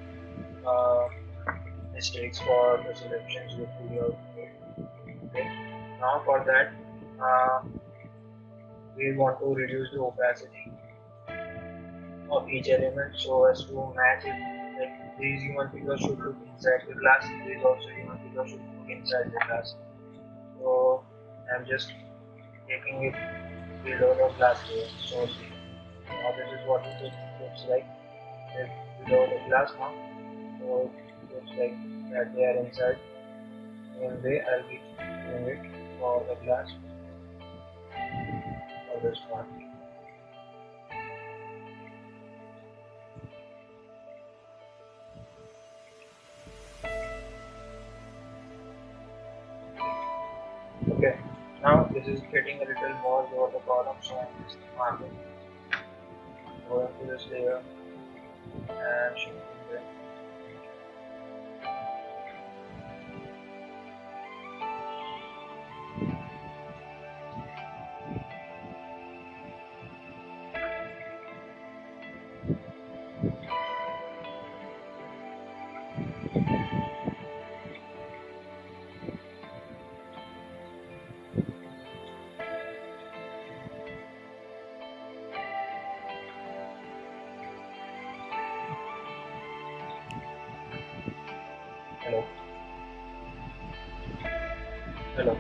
mistakes for the selections which we have made. Okay. Now for that, we want to reduce the opacity of each element so as to match it. Like these human figures should look inside the glass. These also human figures should look inside the glass. So I'm just taking it below the glass layer. So see, now this is what it looks like. It's below the glass now. So it looks like that they are inside. And they I'll be doing it for the glass for this part. Okay, now this is getting a little more over the column, so I'm just marking. Going to this layer and shifting it. Hello. Hello.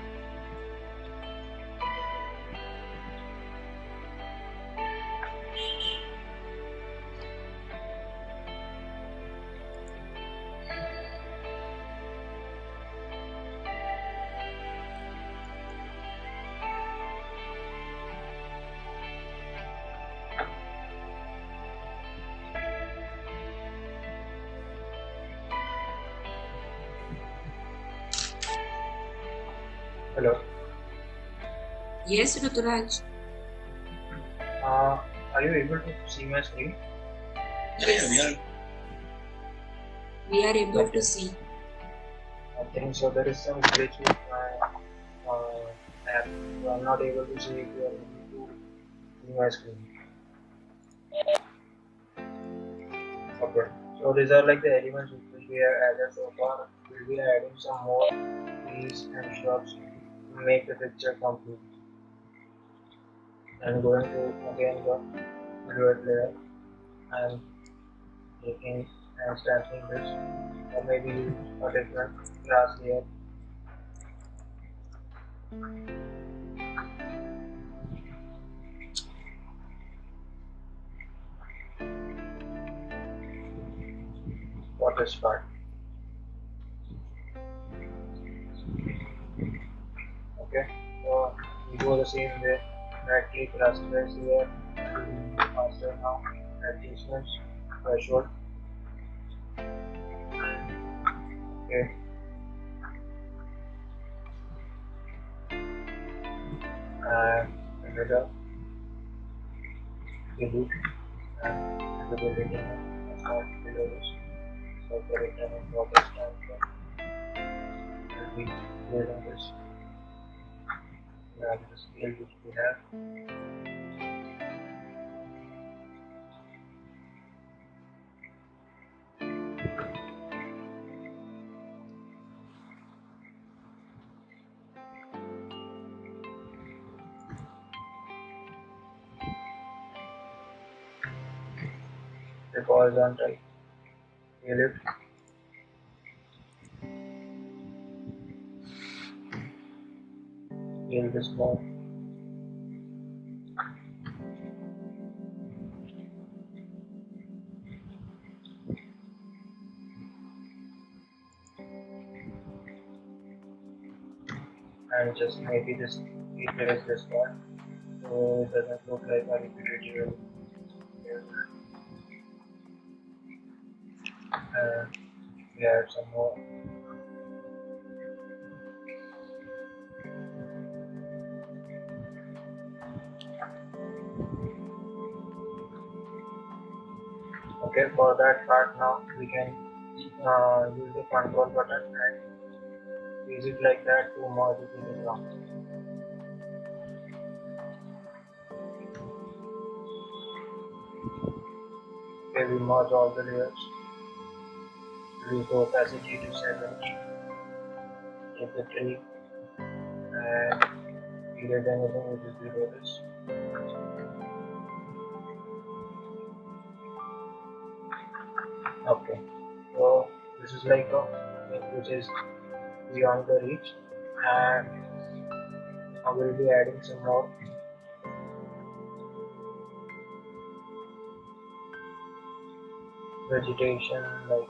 Hello. Yes, Ruturaj. Are you able to see my screen? Yeah, We are able to see. I think so. There is some glitch with my app. So I'm not able to see if you are able to see my screen. Okay. So these are like the elements which we have added so far. We'll be adding some more trees and shrubs to make the picture complete. I'm going to again go silhouette layer and taking and stamping this, or maybe use a different glass layer. For this part. Okay, so we go the same way. Right click, rasterize here, faster now, adjustments, threshold. Okay. And another delete and the deleting. below this. So the return and progress time will be there on this. We have the scale which we have. The balls on right. We lift. Scale this ball. And just maybe this replace this one so it doesn't look like a repetitive. And we add some more. Okay, for that part now we can use the control button and use it like that to merge it in the ground. Okay, we merge all the layers. Reduce the opacity to 70. Take the tree and erase anything which is below this. Okay, so this is like a thing which is beyond the reach, and I will be adding some more. Vegetation like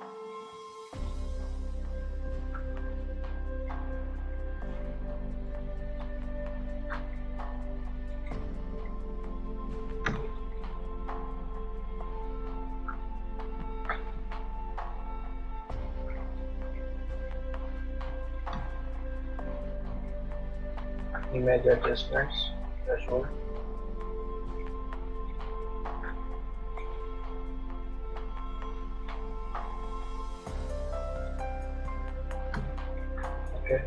image adjustments, threshold. Okay,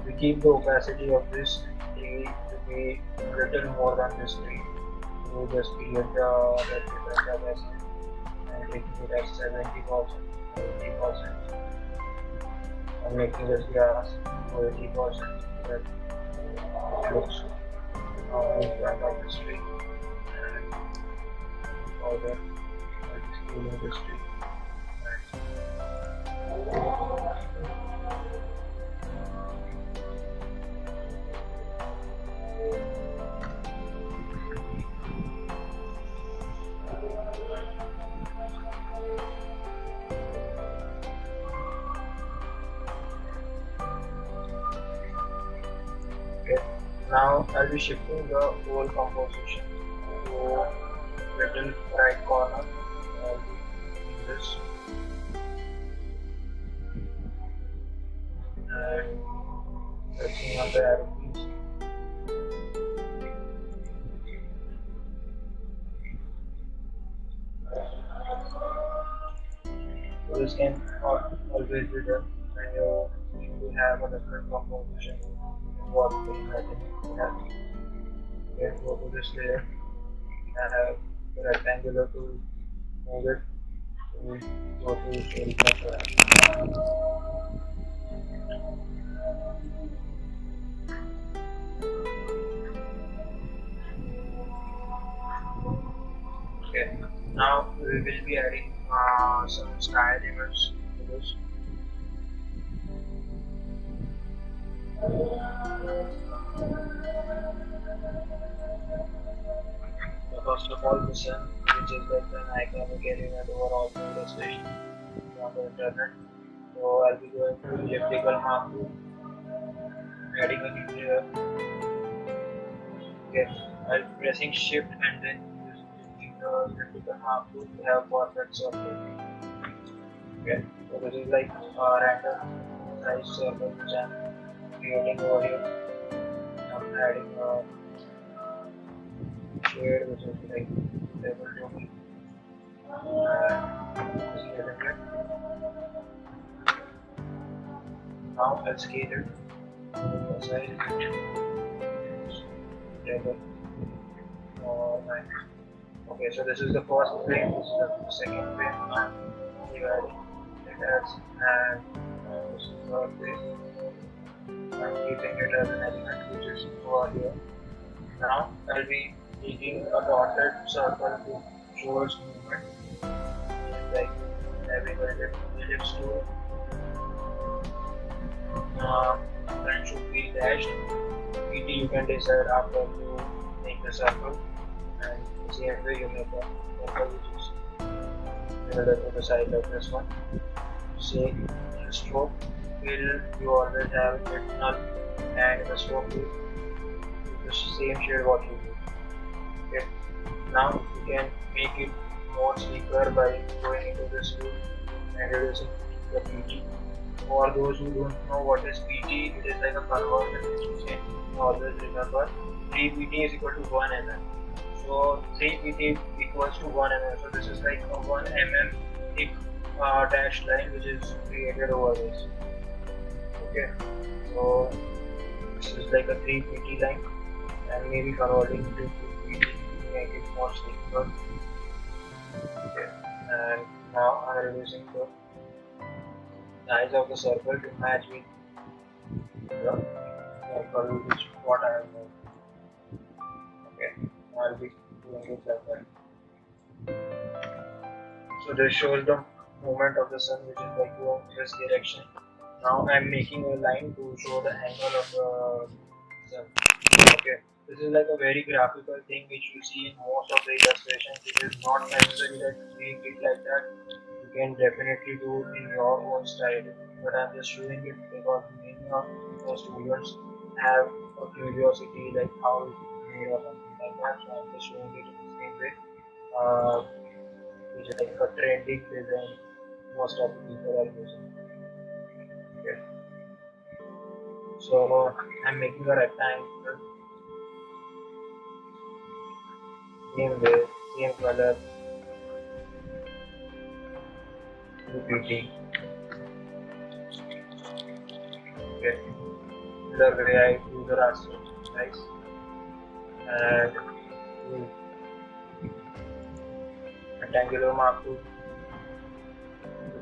we keep the opacity of this tree to be a little more than this tree. So just create the different opacity and taking it at 70%, 80%. I'm making this grass to 80%. That it looks in front of this tree. And further, I just cleaning this tree. Okay, now I'll be shifting the whole composition to little right corner. I'll be doing this and touching on the arrow keys. So this can always be done when you have a different composition. What we imagine we have. We can go to this layer and have the rectangular tool, move it, so we go to shape method. Okay, now we will be adding some sky elements to this. So first of all, the sun, which is like an iconic element over all civilization on the internet. So I'll be going to elliptical mark tool, adding a new layer. Okay, I'll be pressing shift and then using the elliptical mark tool to have perfect circle. Okay, so this is like a random size circle which I'm creating over here. I'm adding a shade which is like able to be This is limited. Now I'll scale it to the size table or 9. Okay, so this is the first frame, this is the second frame. I'm dividing it as, and this is the third frame. I'm keeping it as an element which is over here. Now I'll be taking a dotted circle to show its movement, like having a ellipse tool. Then should be dashed. PT you can decide after you make the circle, and the same way you make a circle which is similar to the size of this one. Say in the stroke fill you always have it null, and in the stroke you the same shade what you do. Okay. Now you can make it more sleeker by going into this tool and reducing the PT. For those who don't know what is PT, it is like a conversion which you can always remember. 3 PT is equal to 1 mm. So 3 PT equals to 1 mm. So this is like a 1 mm thick dashed line which is created over this. Okay. So this is like a 3 PT line, and maybe converting to 2 PT to make it more sleeker. Okay. And now I am reducing the size of the circle to match with the circle which what I have made. Okay, I'll be doing it like that. So this shows the movement of the sun which is like going in this direction. Now I'm making a line to show the angle of the sun. Okay, this is like a very graphical thing which you see in most of the illustrations. It is not necessary that you make it like that. You can definitely do in your own style, but I'm just showing it because many of the students have a curiosity like how it's made or something like that. So I'm just showing it in the same way, which is like a trending design most of the people are using. Okay. So I'm making a rectangle, same way, same color, UPT. Okay. Similar way I do the raster, nice, and use rectangular mark to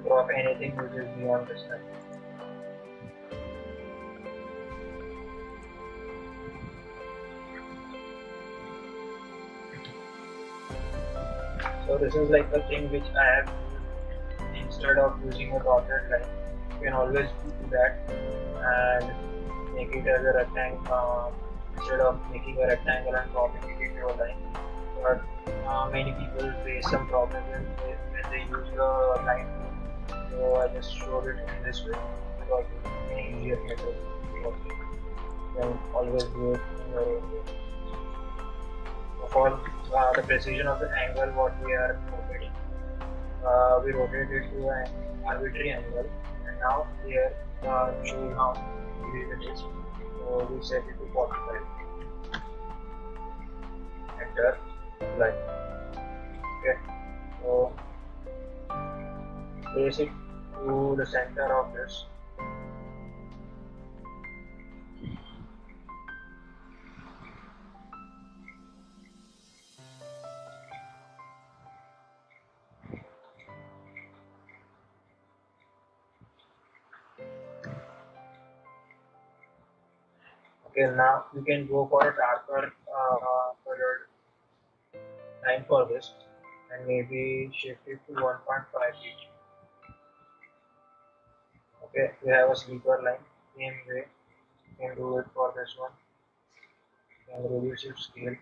crop anything which is beyond this line. So this is like a thing which I have used instead of using a dotted line. You can always do that and make it as a rectangle instead of making a rectangle and dropping it into a line. But many people face some problems when they use the line. So I just showed it in this way because it's an easier method. You can always do it in your own way. For the precision of the angle what we are rotating, we rotate it to an arbitrary angle, and now here showing how degrees it is. So we set it to 45. Enter, line. Okay. So place it to the center of this. Okay, now you can go for a darker colored line for this, and maybe shift it to 1.5 feet. Okay, we have a sleeper line, same way, you can do it for this one, you can reduce its scale.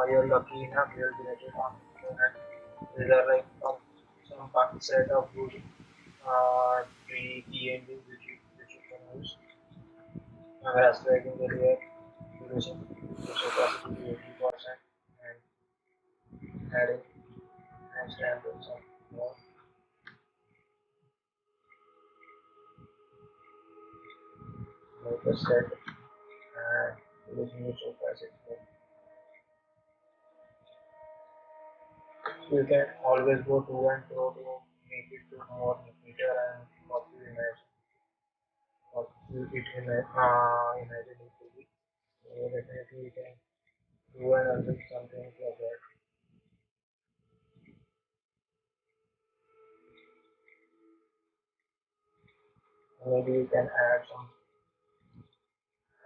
you're lucky enough you'll get it on internet. These are like some set of good tree key engines which you can use. Extracting the layer, reducing its opacity to 80% and adding and stamping some more like a set and reducing its opacity. So you can always go to and fro to make it look more neater and what you imagine, what imagine it to be. So definitely you can do and undo something like that. Maybe you can add some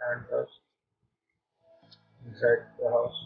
handlers inside the house.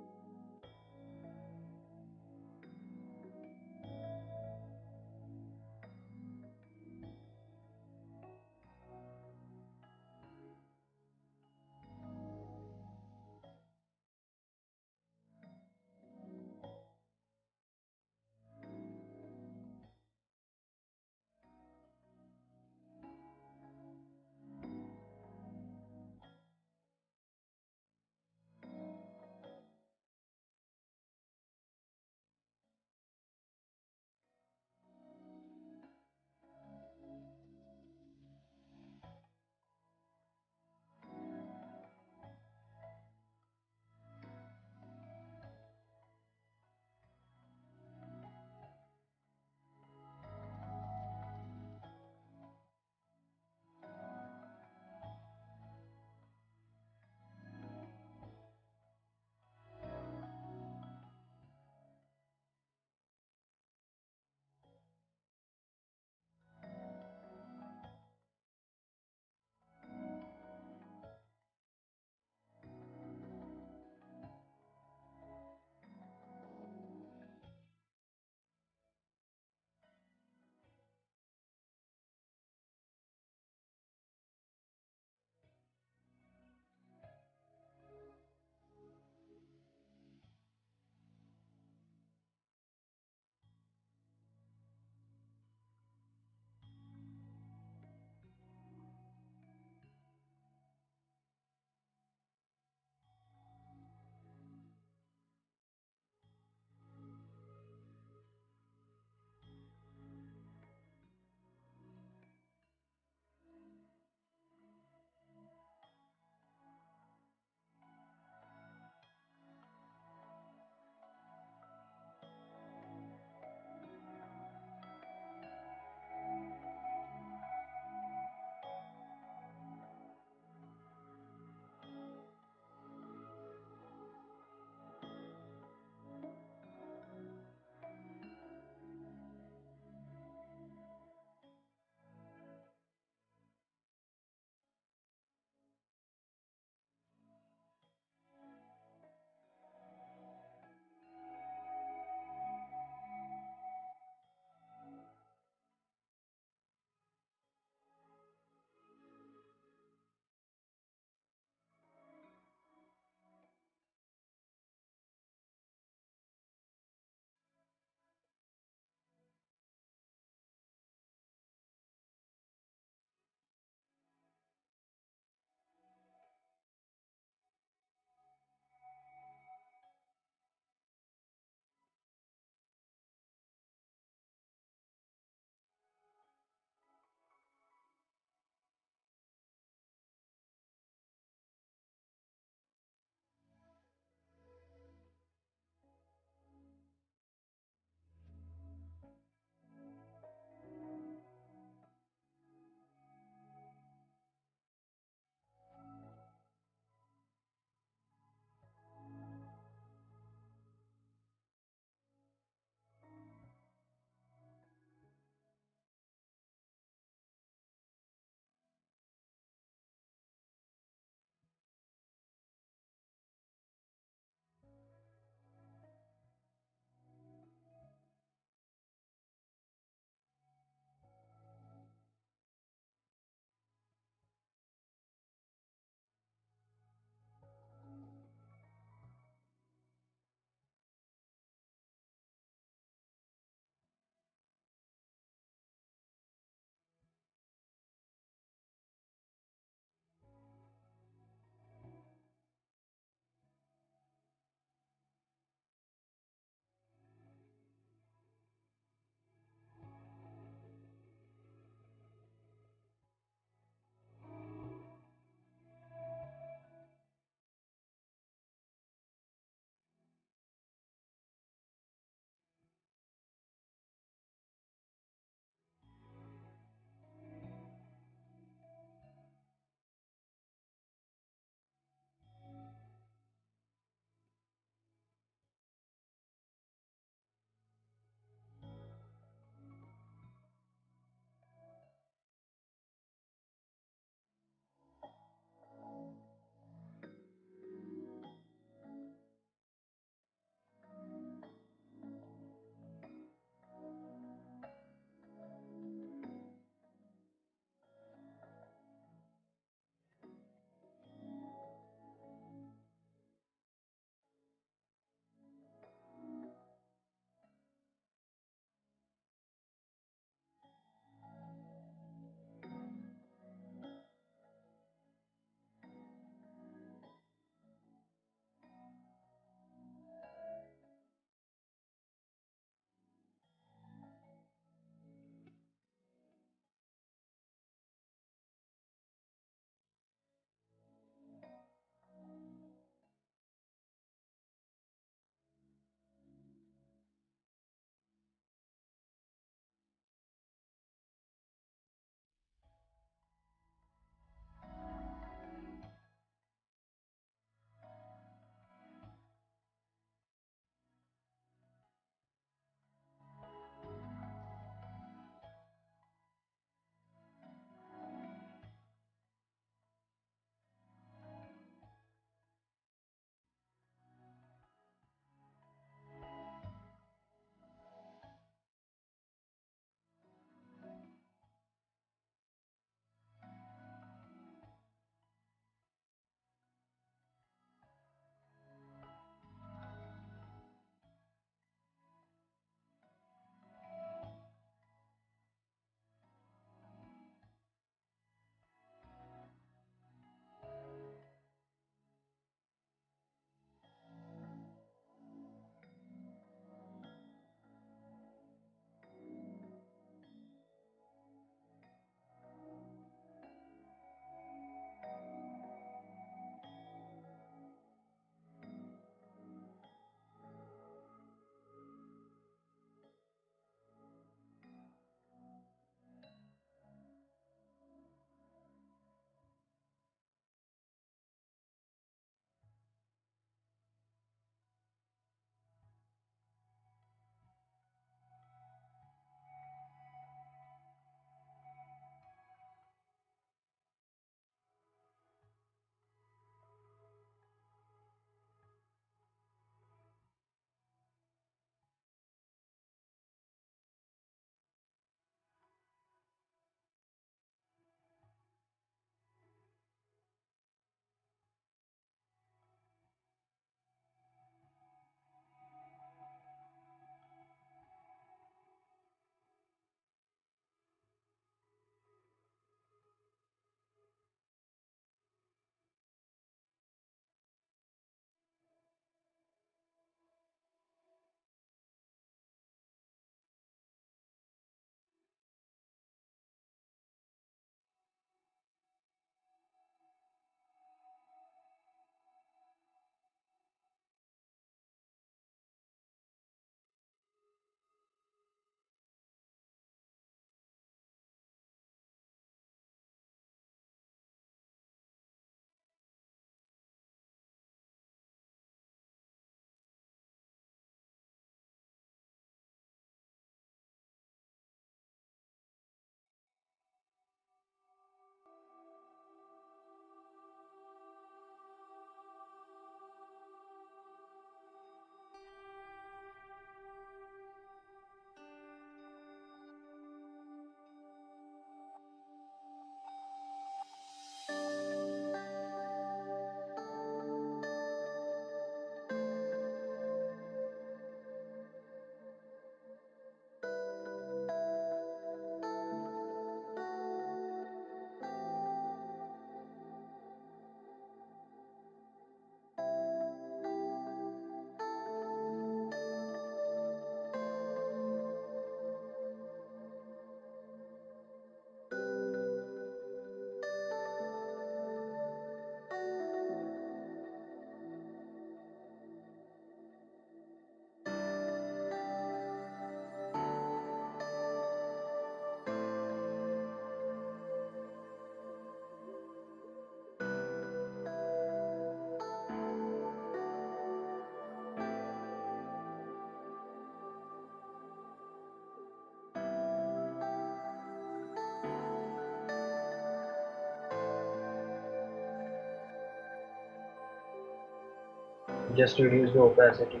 just reduce the opacity.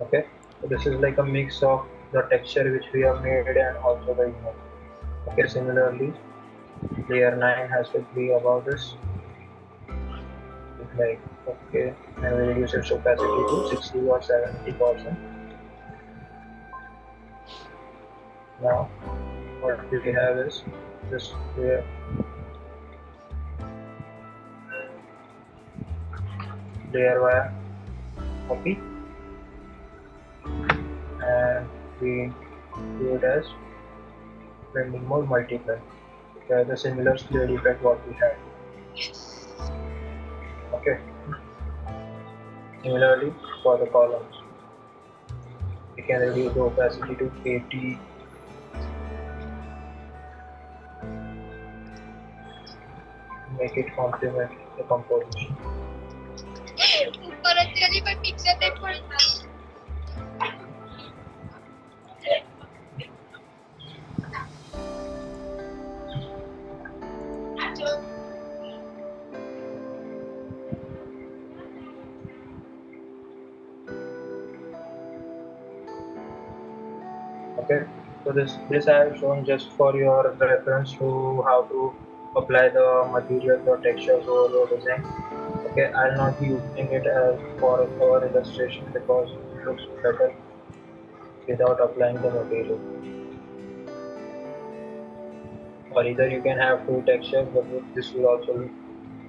Okay, so this is like a mix of the texture which we have made and also the image. Okay, similarly, layer 9 has to be about this. Like, okay, and we reduce its opacity to 60 or 70%. Now, what we have is this layer, wire copy, and we do it as blending mode multiply. The similar scale effect what we had. Okay. Similarly, for the columns, we can reduce the opacity to 80. Make it complement the composition. Okay, so this I have shown just for your reference to how to apply the materials or textures over your design. Okay, I'll not be using it as for our illustration because it looks better without applying the material. Or either you can have two textures, but this will also look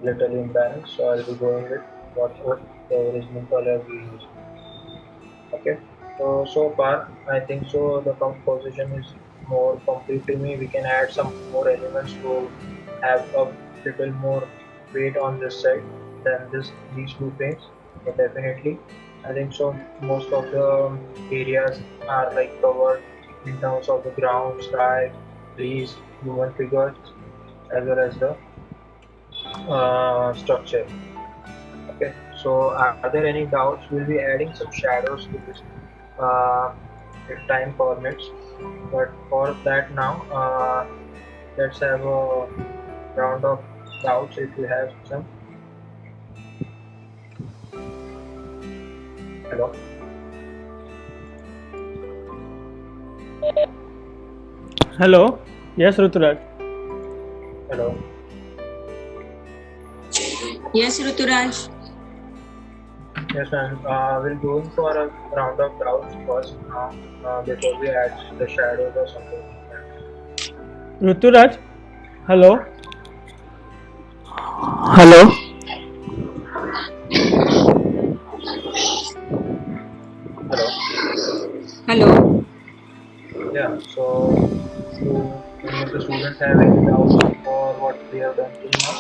little imbalanced. So I'll be going with what the original color we use. Okay. So far, I think so the composition is more complete to me. We can add some more elements to have a little more weight on this side than these two things. But definitely, I think so. Most of the areas are like covered in terms of the ground, sky, trees, human figures, as well as the structure. Okay. So are there any doubts? We'll be adding some shadows to this if time permits. But for that now, let's have a round of doubts if you have some. Hello. Hello. Yes, Ruturaj. Hello. Yes, Ruturaj. Yes, ma'am. We'll go in for a round of doubts first now before we add the shadows or something like that. Ruturaj. Hello. Hello. Hello. Hello. Yeah. So, do any of the students have any doubts for what we have done till now?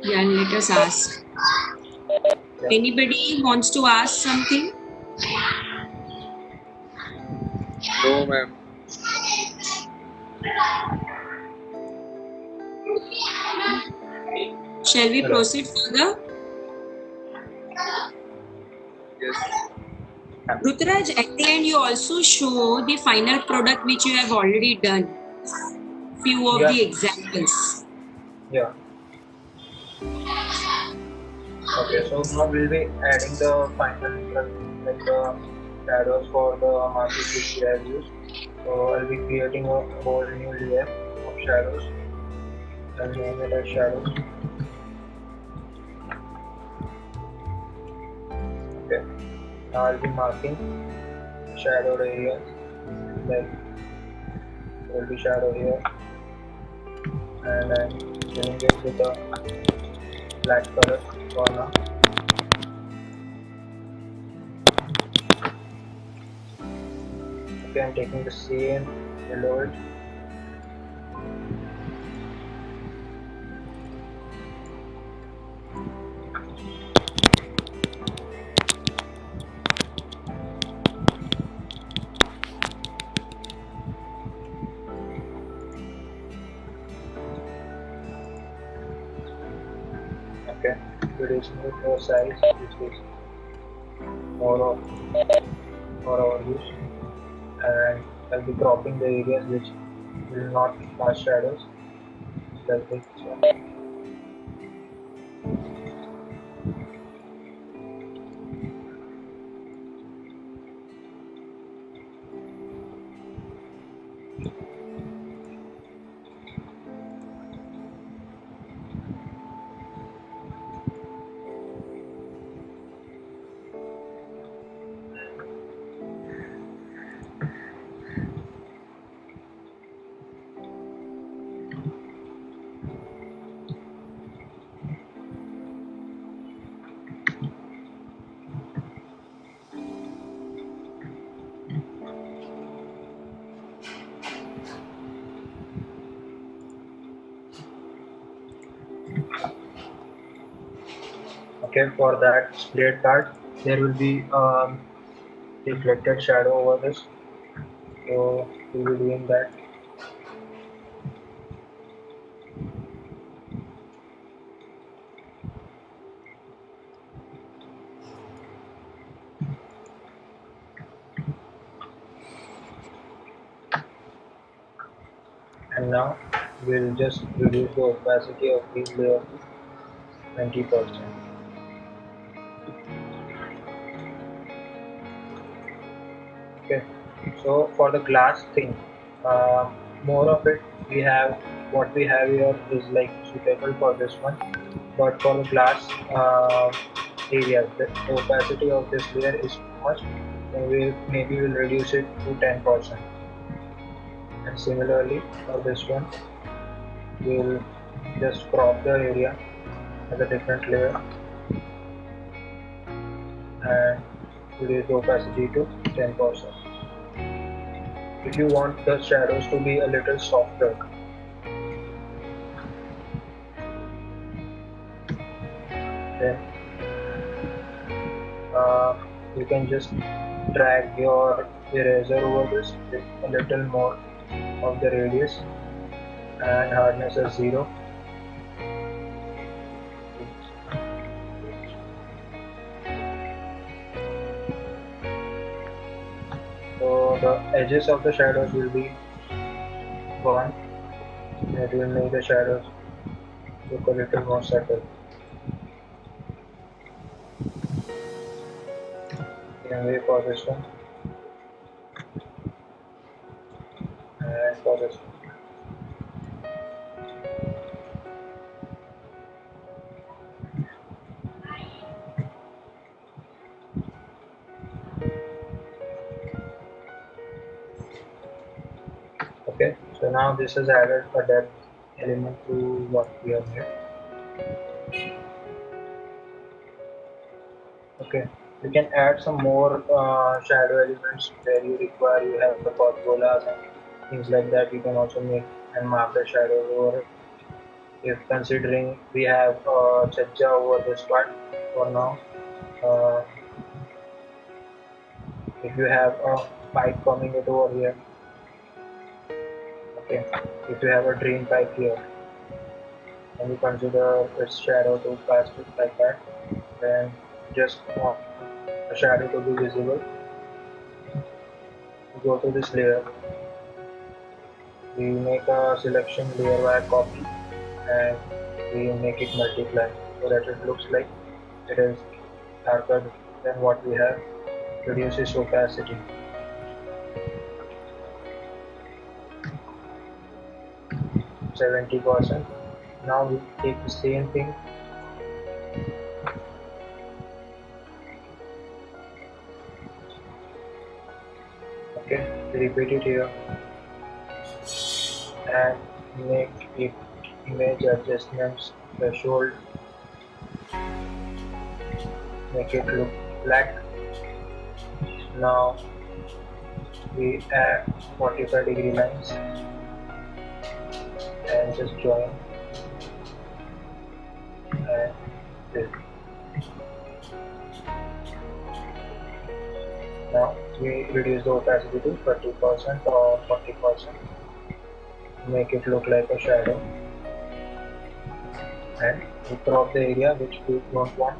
Yeah, let us ask. Yeah. Anybody wants to ask something? No, ma'am. Shall we Hello. proceed further? Yes. Ruturaj, at the end, you also show the final product which you have already done. Few of Yeah. the examples. Yeah. Okay, so now we'll be adding the final like the shadows for the markers which we have used. So I'll be creating a whole new layer of shadows. I'll name it as shadows. Okay. Now I'll be marking shadowed areas. Like there will be shadow here, and I'm filling it with a black color for now. Okay, I'm taking the same below it. Okay, we reducing the size, which is more of for our use, and I'll be cropping the areas which will not cast shadows, like this one. Okay, for that split part, there will be reflected shadow over this. So we'll be doing that. And now we'll just reduce the opacity of these layers to 20%. Okay, so for the glass thing, more of it we have, what we have here is like suitable for this one, but for the glass area, the opacity of this layer is too much, so maybe we'll reduce it to 10%. And similarly for this one, we'll just crop the area as a different layer and reduce the opacity to 10%. If you want the shadows to be a little softer, then you can just drag your eraser over this with a little more of the radius and hardness as 0. So the edges of the shadows will be gone. It will make the shadows look a little more subtle. Same way for this one and for this one. Okay, so now this has added a depth element to what we have made. Okay, you can add some more shadow elements where you require, you have the pergolas and things like that. You can also make and mark the shadows over it. If considering we have chajja over this part for now, uh, if you have a pipe coming it over here, okay, if you have a drain pipe here and you consider its shadow to cast it like that, then just want a shadow to be visible, go to this layer, we make a selection layer via copy and we make it multiply so that it looks like it is darker than what we have. Reduces opacity. %70. Now we take the same thing okay, repeat it here and make it image adjustments threshold, make it look black. Now we add 45-degree lines and just join and this. Now we reduce the opacity to 30% or 40%, make it look like a shadow and we crop the area which we don't want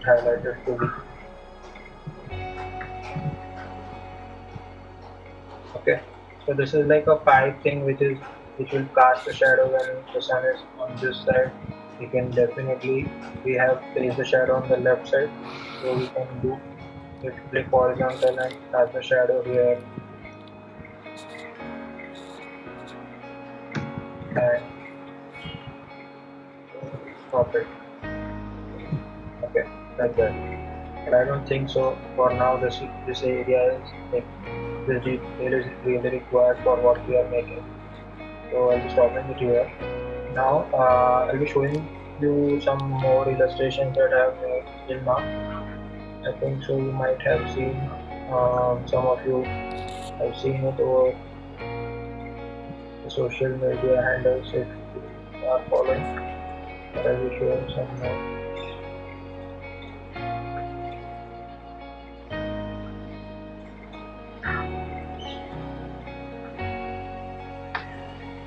highlighted to be. Okay, so this is like a pipe thing which will cast a shadow when the sun is on this side. We have placed the shadow on the left side, so we can do it click horizontal and cast the shadow here and stop it. Okay, like that. But I don't think so. For now, this area is like this detail is really required for what we are making. So I'll be stopping it here. Now I'll be showing you some more illustrations that I have made till now. I think so. You might have seen some of you have seen it over the social media handles if you are following. But I'll be showing some more.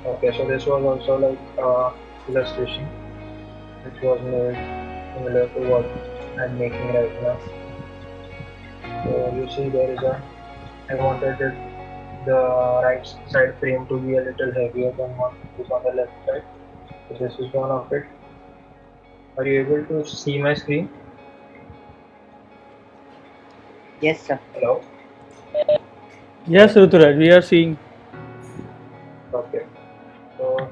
Okay, so this was also like illustration which was made similar to what I'm making right now. So you see I wanted the right side frame to be a little heavier than what is on the left side. So this is one of it. Are you able to see my screen? Yes, sir. Hello? Yes, Ruturaj, we are seeing. Okay. So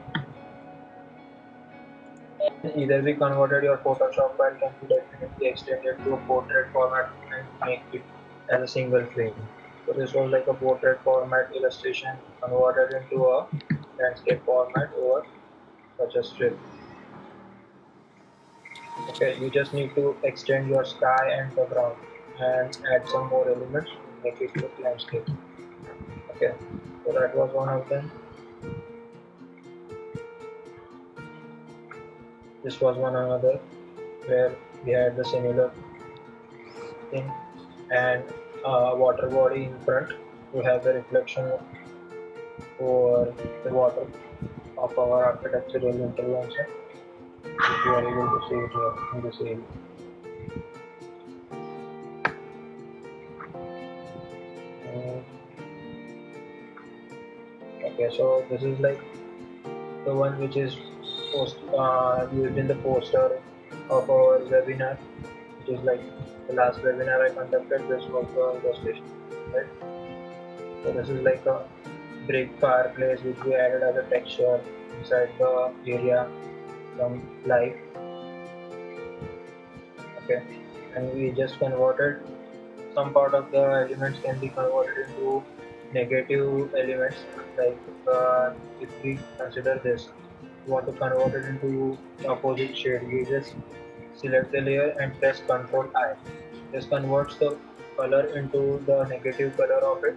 either we converted your Photoshop file can be definitely extended to a portrait format and make it as a single frame. So this was like a portrait format illustration converted into a landscape format over such a strip. Okay, you just need to extend your sky and the ground and add some more elements to make it look landscape. Okay, so that was one of them. This was one another where we had the similar thing and water body in front to have the reflection over the water of our architectural intervention. If you are able to see it here in this area. Okay, so this is like the one which is used in the poster of our webinar, which is like the last webinar I conducted. This was the illustration, right? So this is like a brick fireplace which we added as a texture inside the area from light. Okay, and we just converted some part of the elements can be converted into negative elements. Like if we consider this, you want to convert it into opposite shade, you just select the layer and press Ctrl I. This converts the color into the negative color of it.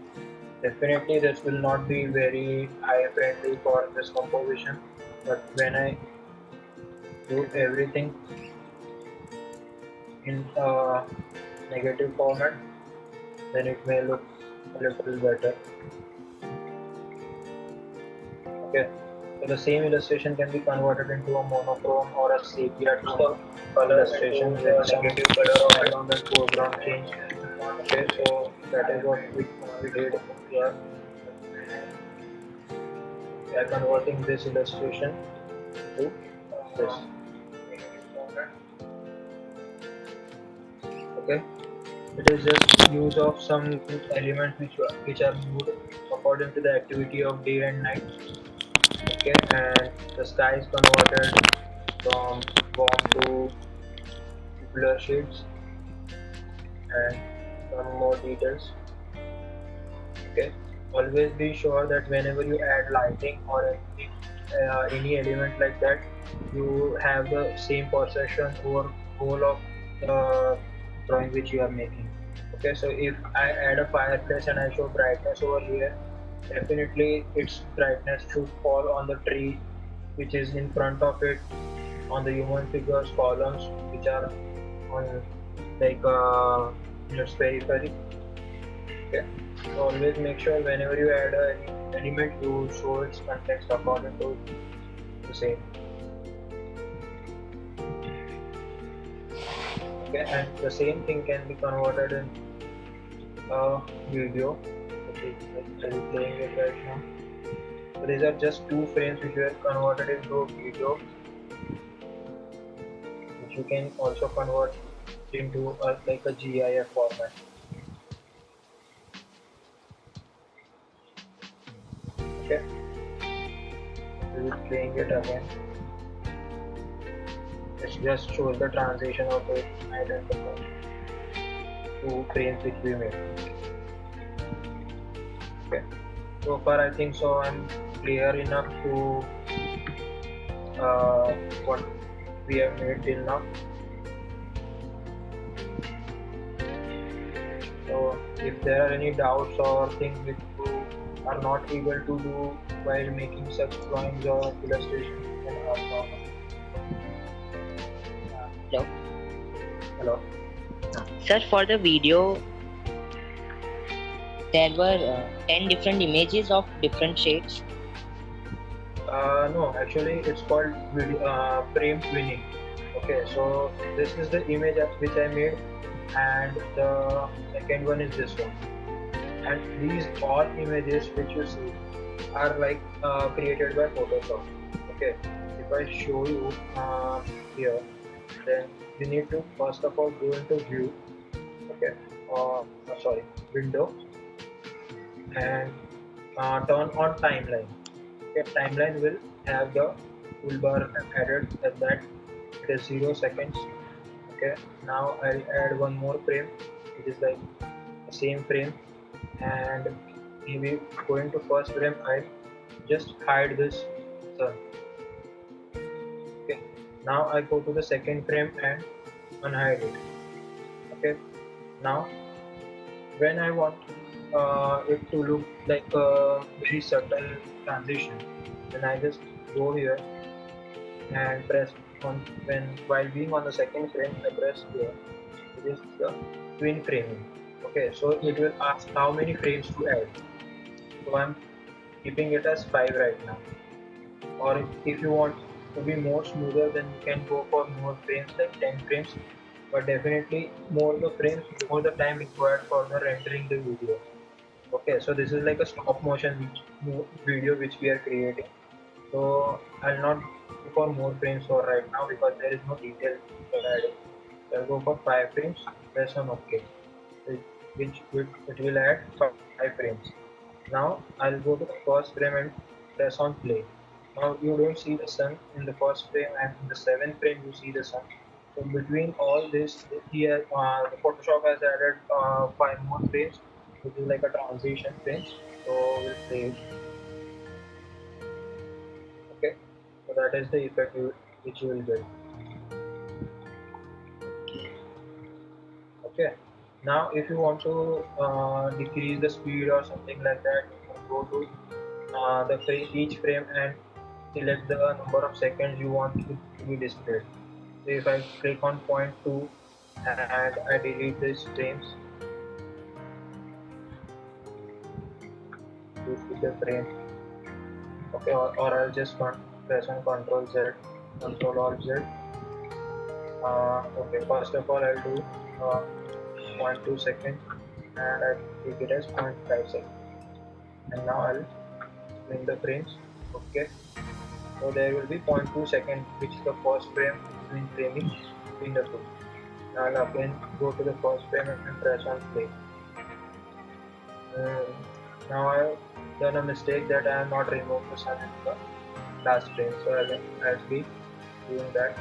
Definitely this will not be very eye friendly for this composition, but when I do everything in negative format, then it may look a little better. Okay, so the same illustration can be converted into a monochrome or a sepia to the color illustration with some negative color of background and foreground change. Okay, so that is what we did here. We are converting this illustration to this. Okay, it is just use of some elements which are moved according to the activity of day and night. Okay, and the sky is converted from warm to cooler shades and some more details. Okay, always be sure that whenever you add lighting or anything, any element like that, you have the same perception over whole of the drawing which you are making. Okay, so if I add a fireplace and I show brightness over here, definitely its brightness should fall on the tree which is in front of it, on the human figures columns which are on like in its periphery. Okay, so always make sure whenever you add any element you show its context according to the same. Okay, and the same thing can be converted in a video. Okay, I'll be playing it right now. So these are just two frames which were converted into a video, which you can also convert into like a GIF format. Okay, we'll be playing it again. It just shows the transition of it identical two frames which we made. Okay, so far I think so I'm clear enough to what we have made till now. So if there are any doubts or things which you are not able to do while making such drawings or illustrations, you can ask now. Hello. Hello. Sir, for the video, there were 10 different images of different shades. No, actually it's called frame twinning. Okay, so this is the image which I made, and the second one is this one. And these all images which you see are like created by Photoshop. Okay, if I show you here, then you need to first of all go into view. Okay, sorry, window, and turn on timeline. Okay, timeline will have the toolbar added at that it is 0 seconds. Okay, now I'll add one more frame, which is like the same frame, and maybe going to first frame I just hide this sun. Okay, now I go to the second frame and unhide it. Okay, now when I want it to look like a very subtle transition, then I just go here and press on when while being on the second frame I press here. It is the twin framing. Okay, so it will ask how many frames to add. So I'm keeping it as 5 right now. Or if you want to be more smoother, then you can go for more frames like 10 frames. But definitely more the frames, more the time required for the rendering the video. Okay, so this is like a stop motion video which we are creating. So I'll not go for more frames for right now because there is no detail added. So I'll go for 5 frames, press on OK, which it will add 5 frames. Now I'll go to the first frame and press on play. Now you don't see the sun in the first frame, and in the 7th frame you see the sun. So between all this, here the Photoshop has added 5 more frames, which is like a transition frames. So we'll play it. Okay, so that is the effect which you will get. Okay, now if you want to decrease the speed or something like that, you can go to each frame and select the number of seconds you want it to be displayed. So if I click on point 2 and I delete these frames, this is the frame. Okay, or I'll just press on Control Z, Control Alt Z. Okay, first of all I'll do 0.2 seconds and I take it as 0.5 seconds. And now I'll swing the frames. Okay, so there will be 0.2 seconds, which is the first frame between framing between the two. Now I'll again go to the first frame and press on play. Now I've done a mistake that I have not removed the sun in the last frame, so I'll be doing that.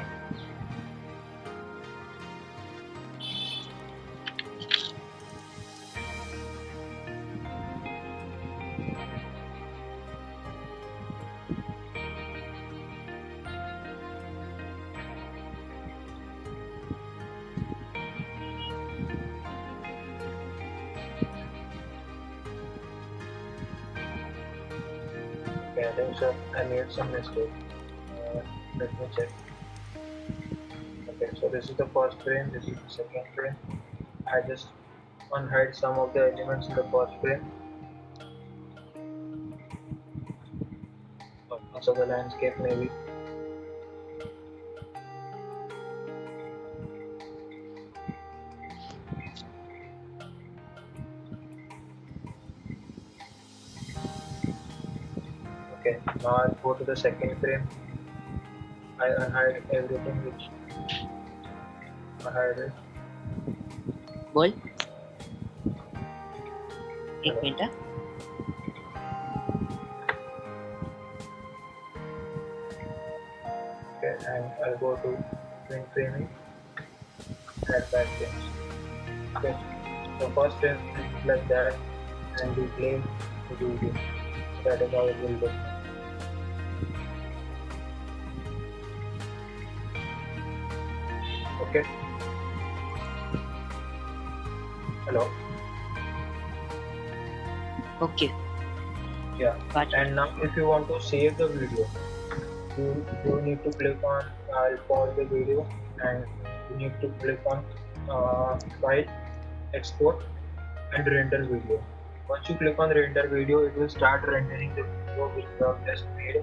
Okay, I think so. I made some mistake. Let me check. Okay, so this is the first frame, this is the second frame. I just unhide some of the elements in the first frame. So the landscape maybe. Okay, now I'll go to the second frame. I hide everything which I hide it. बोल एक Hello. Minute हाँ. Okay, and I'll go to twin framing, add back frames. Okay, so first frame is like that, and we play the video. That is how it will look. Okay. Hello. Okay. Yeah. But And now, if you want to save the video, you need to click on I'll pause the video, and you need to click on file, export, and render video. Once you click on render video, it will start rendering the video which you have just made.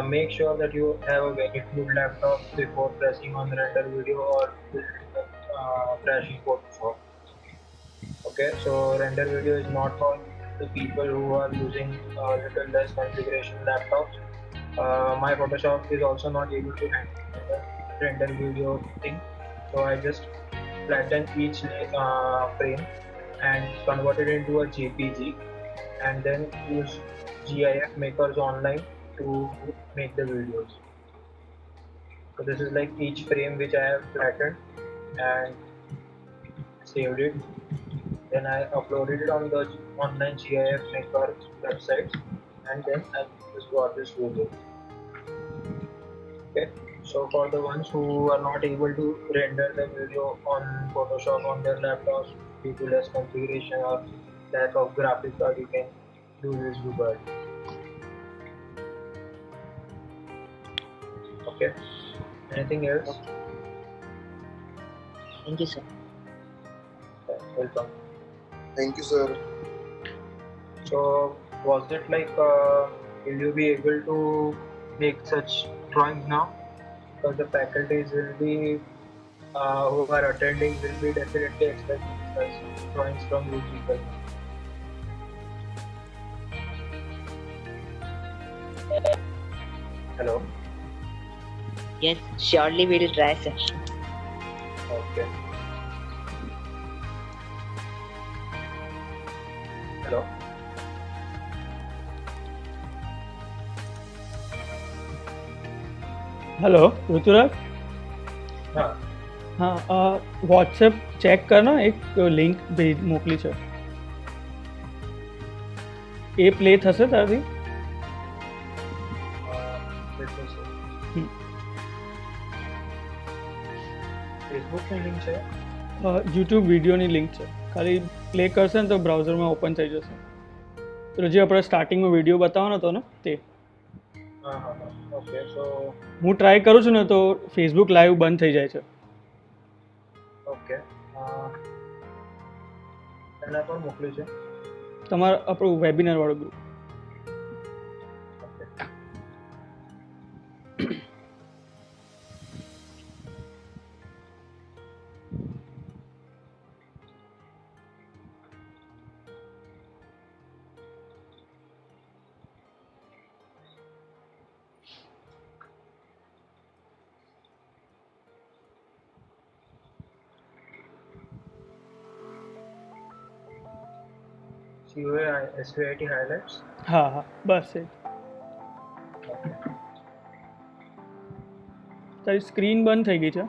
Make sure that you have a very good laptop before pressing on render video, or crashing Photoshop. Okay, so render video is not for the people who are using a little less configuration laptops. My Photoshop is also not able to handle the render video thing, so I just flatten each frame and convert it into a JPG, and then use GIF makers online to make the videos. So this is like each frame which I have flattened and saved it. Then I uploaded it on the online GIF maker websites, and then I just got this video. Okay, so for the ones who are not able to render the video on Photoshop on their laptops due to less configuration or lack of graphics card, you can do this Google. Okay, anything else? thank you, sir. Okay, welcome. Thank you, sir. So was it like will you be able to make such drawings now? Because the faculties will be who are attending will be definitely expecting such drawings from you people. Hello. Yes, surely we will try, sir. Okay. Hello. Hello Rituraj. हाँ. હા WhatsApp check કરના એક link મોકલી છે એ play થશે તારાથી? Facebook ની link છે. યુટ્યુબ વિડીયોની લિંક છે, ખાલી પ્લે કરશે ને તો બ્રાઉઝરમાં ઓપન થઈ જશે. તો જે આપણે સ્ટાર્ટિંગમાં વિડીયો બતાવવાનો હતો ને તે હા હા હા. ઓકે, સો હું ટ્રાય કરું છું ને તો ફેસબુક લાઈવ બંધ થઈ જાય છે. ઓકે. એના પર મોકલ્યું છે. તમારા આપણું વેબિનાર વાળું ગ્રુપ. ઓકે. SVIT highlights. હા હા બસ એ તારી સ્ક્રીન બંધ થઈ ગઈ છે.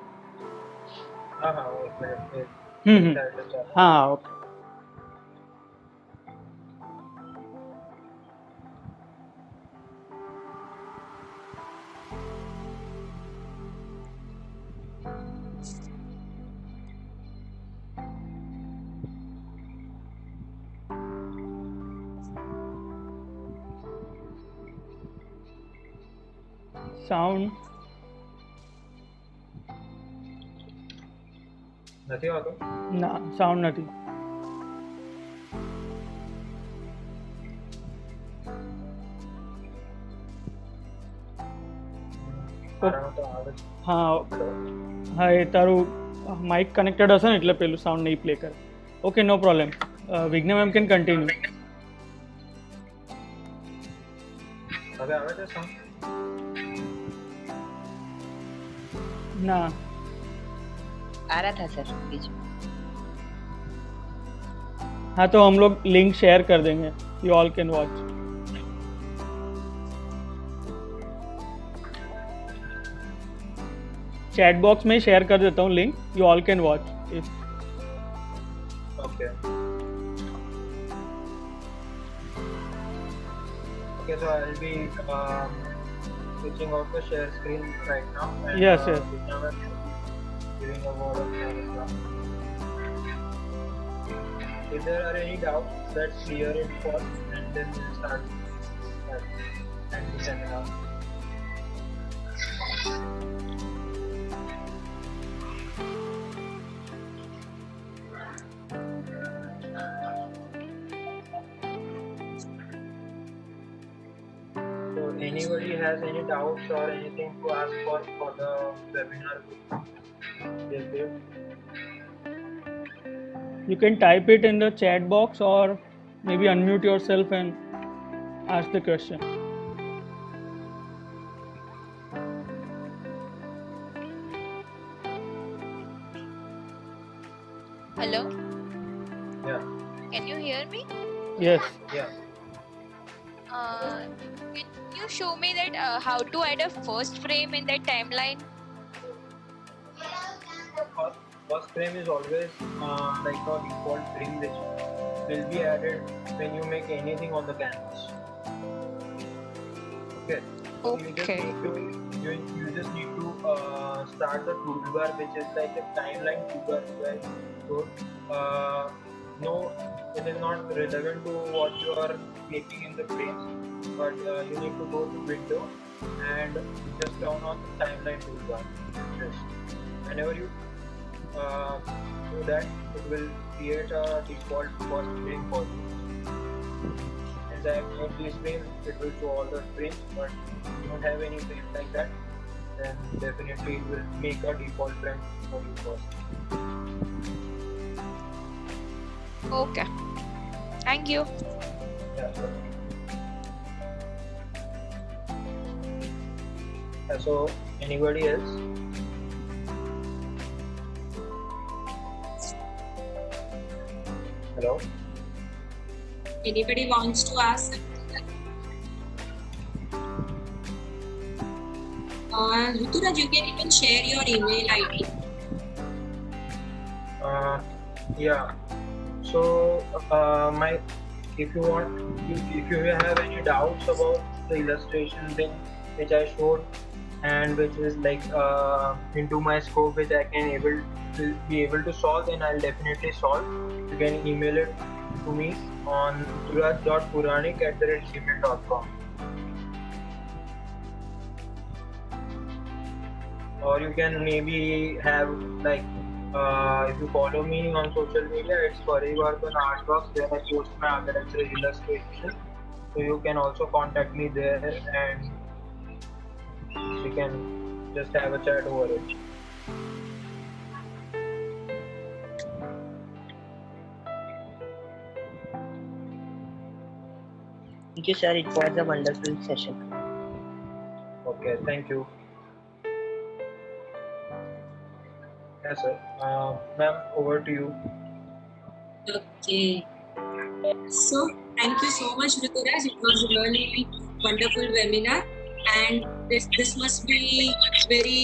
हाँ हाँ, एक मिनट. હા ઓકે. સાઉન્ડ નથી આવતો. ના સાઉન્ડ નથી. મારામાં તો આવે છે. હા હા એ તારું માઇક કનેક્ટેડ હશે ને એટલે પેલું સાઉન્ડ નહીં પ્લે કરે. Okay no problem. વિજ્ઞા મેમ કેન કન્ટિન્યુ. હવે આવે છે સાઉન્ડ? ना आ रहा था सर बीच में। हाँ तो हम लोग लिंक शेयर कर देंगे, you all can watch. Chat box में शेयर कर देता हूँ link, you all can watch if. Okay. Okay, so I'll be switching off the share screen right now. And, Yes, yes. Giving a word of thanks. If there are any doubts, let's clear it first, and then we'll start and the seminar. So anybody has any doubts or anything to ask for the webinar? Yes, Dev? You can type it in the chat box or maybe unmute yourself and ask the question. Hello, Yeah. can you hear me? Yes. Yeah. Can you show me that how to add a first frame in that timeline? First frame is always like a default frame which will be added when you make anything on the canvas. Okay. So Okay. You just need to start the toolbar, which is like a timeline toolbar. Right? So no, it is not relevant to what you are making in the frames, but you need to go to window and just turn on the timeline toolbar. Just whenever you do that, it will create a default first frame for you. As I have made these frames, it will show all the frames, but if you don't have any frames like that, then definitely it will make a default frame for you first. Okay. Thank you. Yeah, sure. So anybody else? Hello? Anybody wants to ask? Ruturaj, you can even share your email ID. Yeah. So if you have any doubts about the illustration thing which I showed and which is like into my scope, which I can be able to solve, then I'll definitely solve. You can email it to me on ruturaj.puranik@gmail.com, or you can maybe have like if you follow me on social media, it's Parivartan Artworks, where I post my architectural illustration. So you can also contact me there and we can just have a chat over it. Thank you, sir. It was a wonderful session. Okay, thank you. Yes, sir. Ma'am, over to you. Okay. So thank you so much, Ruturaj. It was really wonderful webinar, and this must be very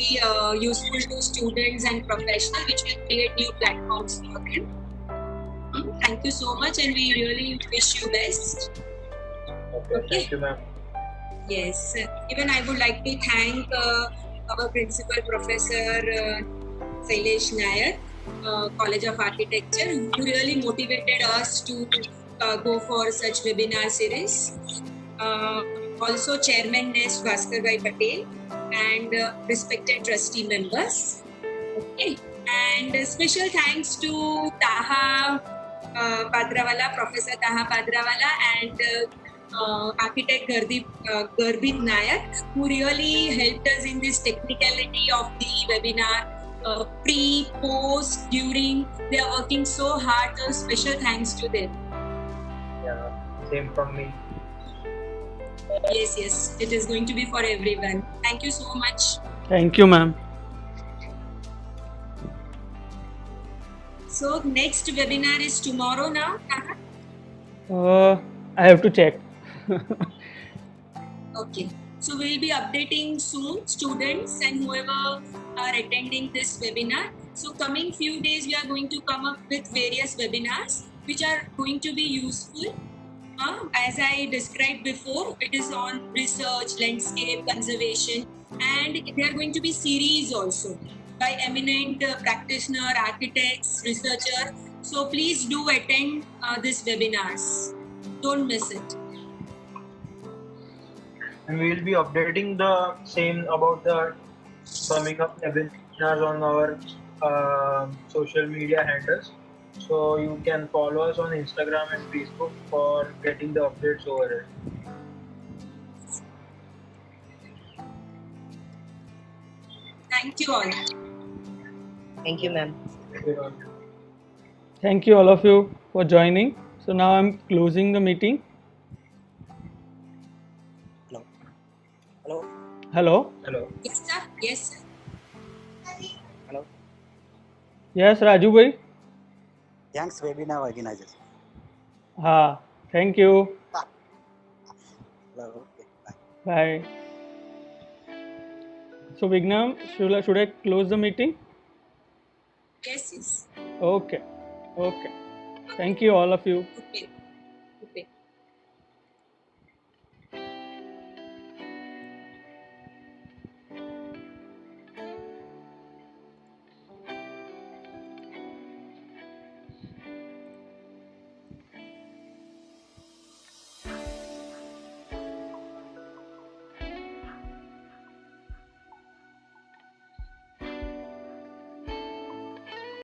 useful to students and professionals, which will create new platforms for them. Thank you so much, and we really wish you best. Okay, thank you, ma'am. Yes. Even I would like to thank our principal professor Sailesh Nair, College of Architecture, who really motivated us to go for such webinar series. Also Chairman Nest Bhaskarbai Patel and respected trustee members. Okay. And special thanks to Taha Padrawala, Professor Taha Padrawala, and architect Garbit Nayak, who really helped us in this technicality of the webinar, pre, post, during. They are working so hard, so special thanks to them. Yeah, same from me. Yes, it is going to be for everyone. Thank you so much. Thank you, ma'am. So next webinar is tomorrow now. I have to check. Okay. So we'll be updating soon, students and whoever are attending this webinar. So coming few days, we are going to come up with various webinars which are going to be useful. As I described before, it is on research, landscape, conservation, and there are going to be series also by eminent practitioner, architects, researcher. So please do attend these webinars. Don't miss it. And we will be updating the same about the coming up webinars on our social media handles. So you can follow us on Instagram and Facebook for getting the updates over it. Thank you all. Thank you, ma'am. Thank you all of you for joining. So now I'm closing the meeting. Hello. Hello. Hello. Hello. Yes, sir. Yes, sir. Hello. Yes, Raju bhai. Thanks, webinar organizers. Thank you. Hello. Okay. Bye. Bye. So Vignam, should I close the meeting? Yes. Okay. Okay. Thank you all of you. Okay.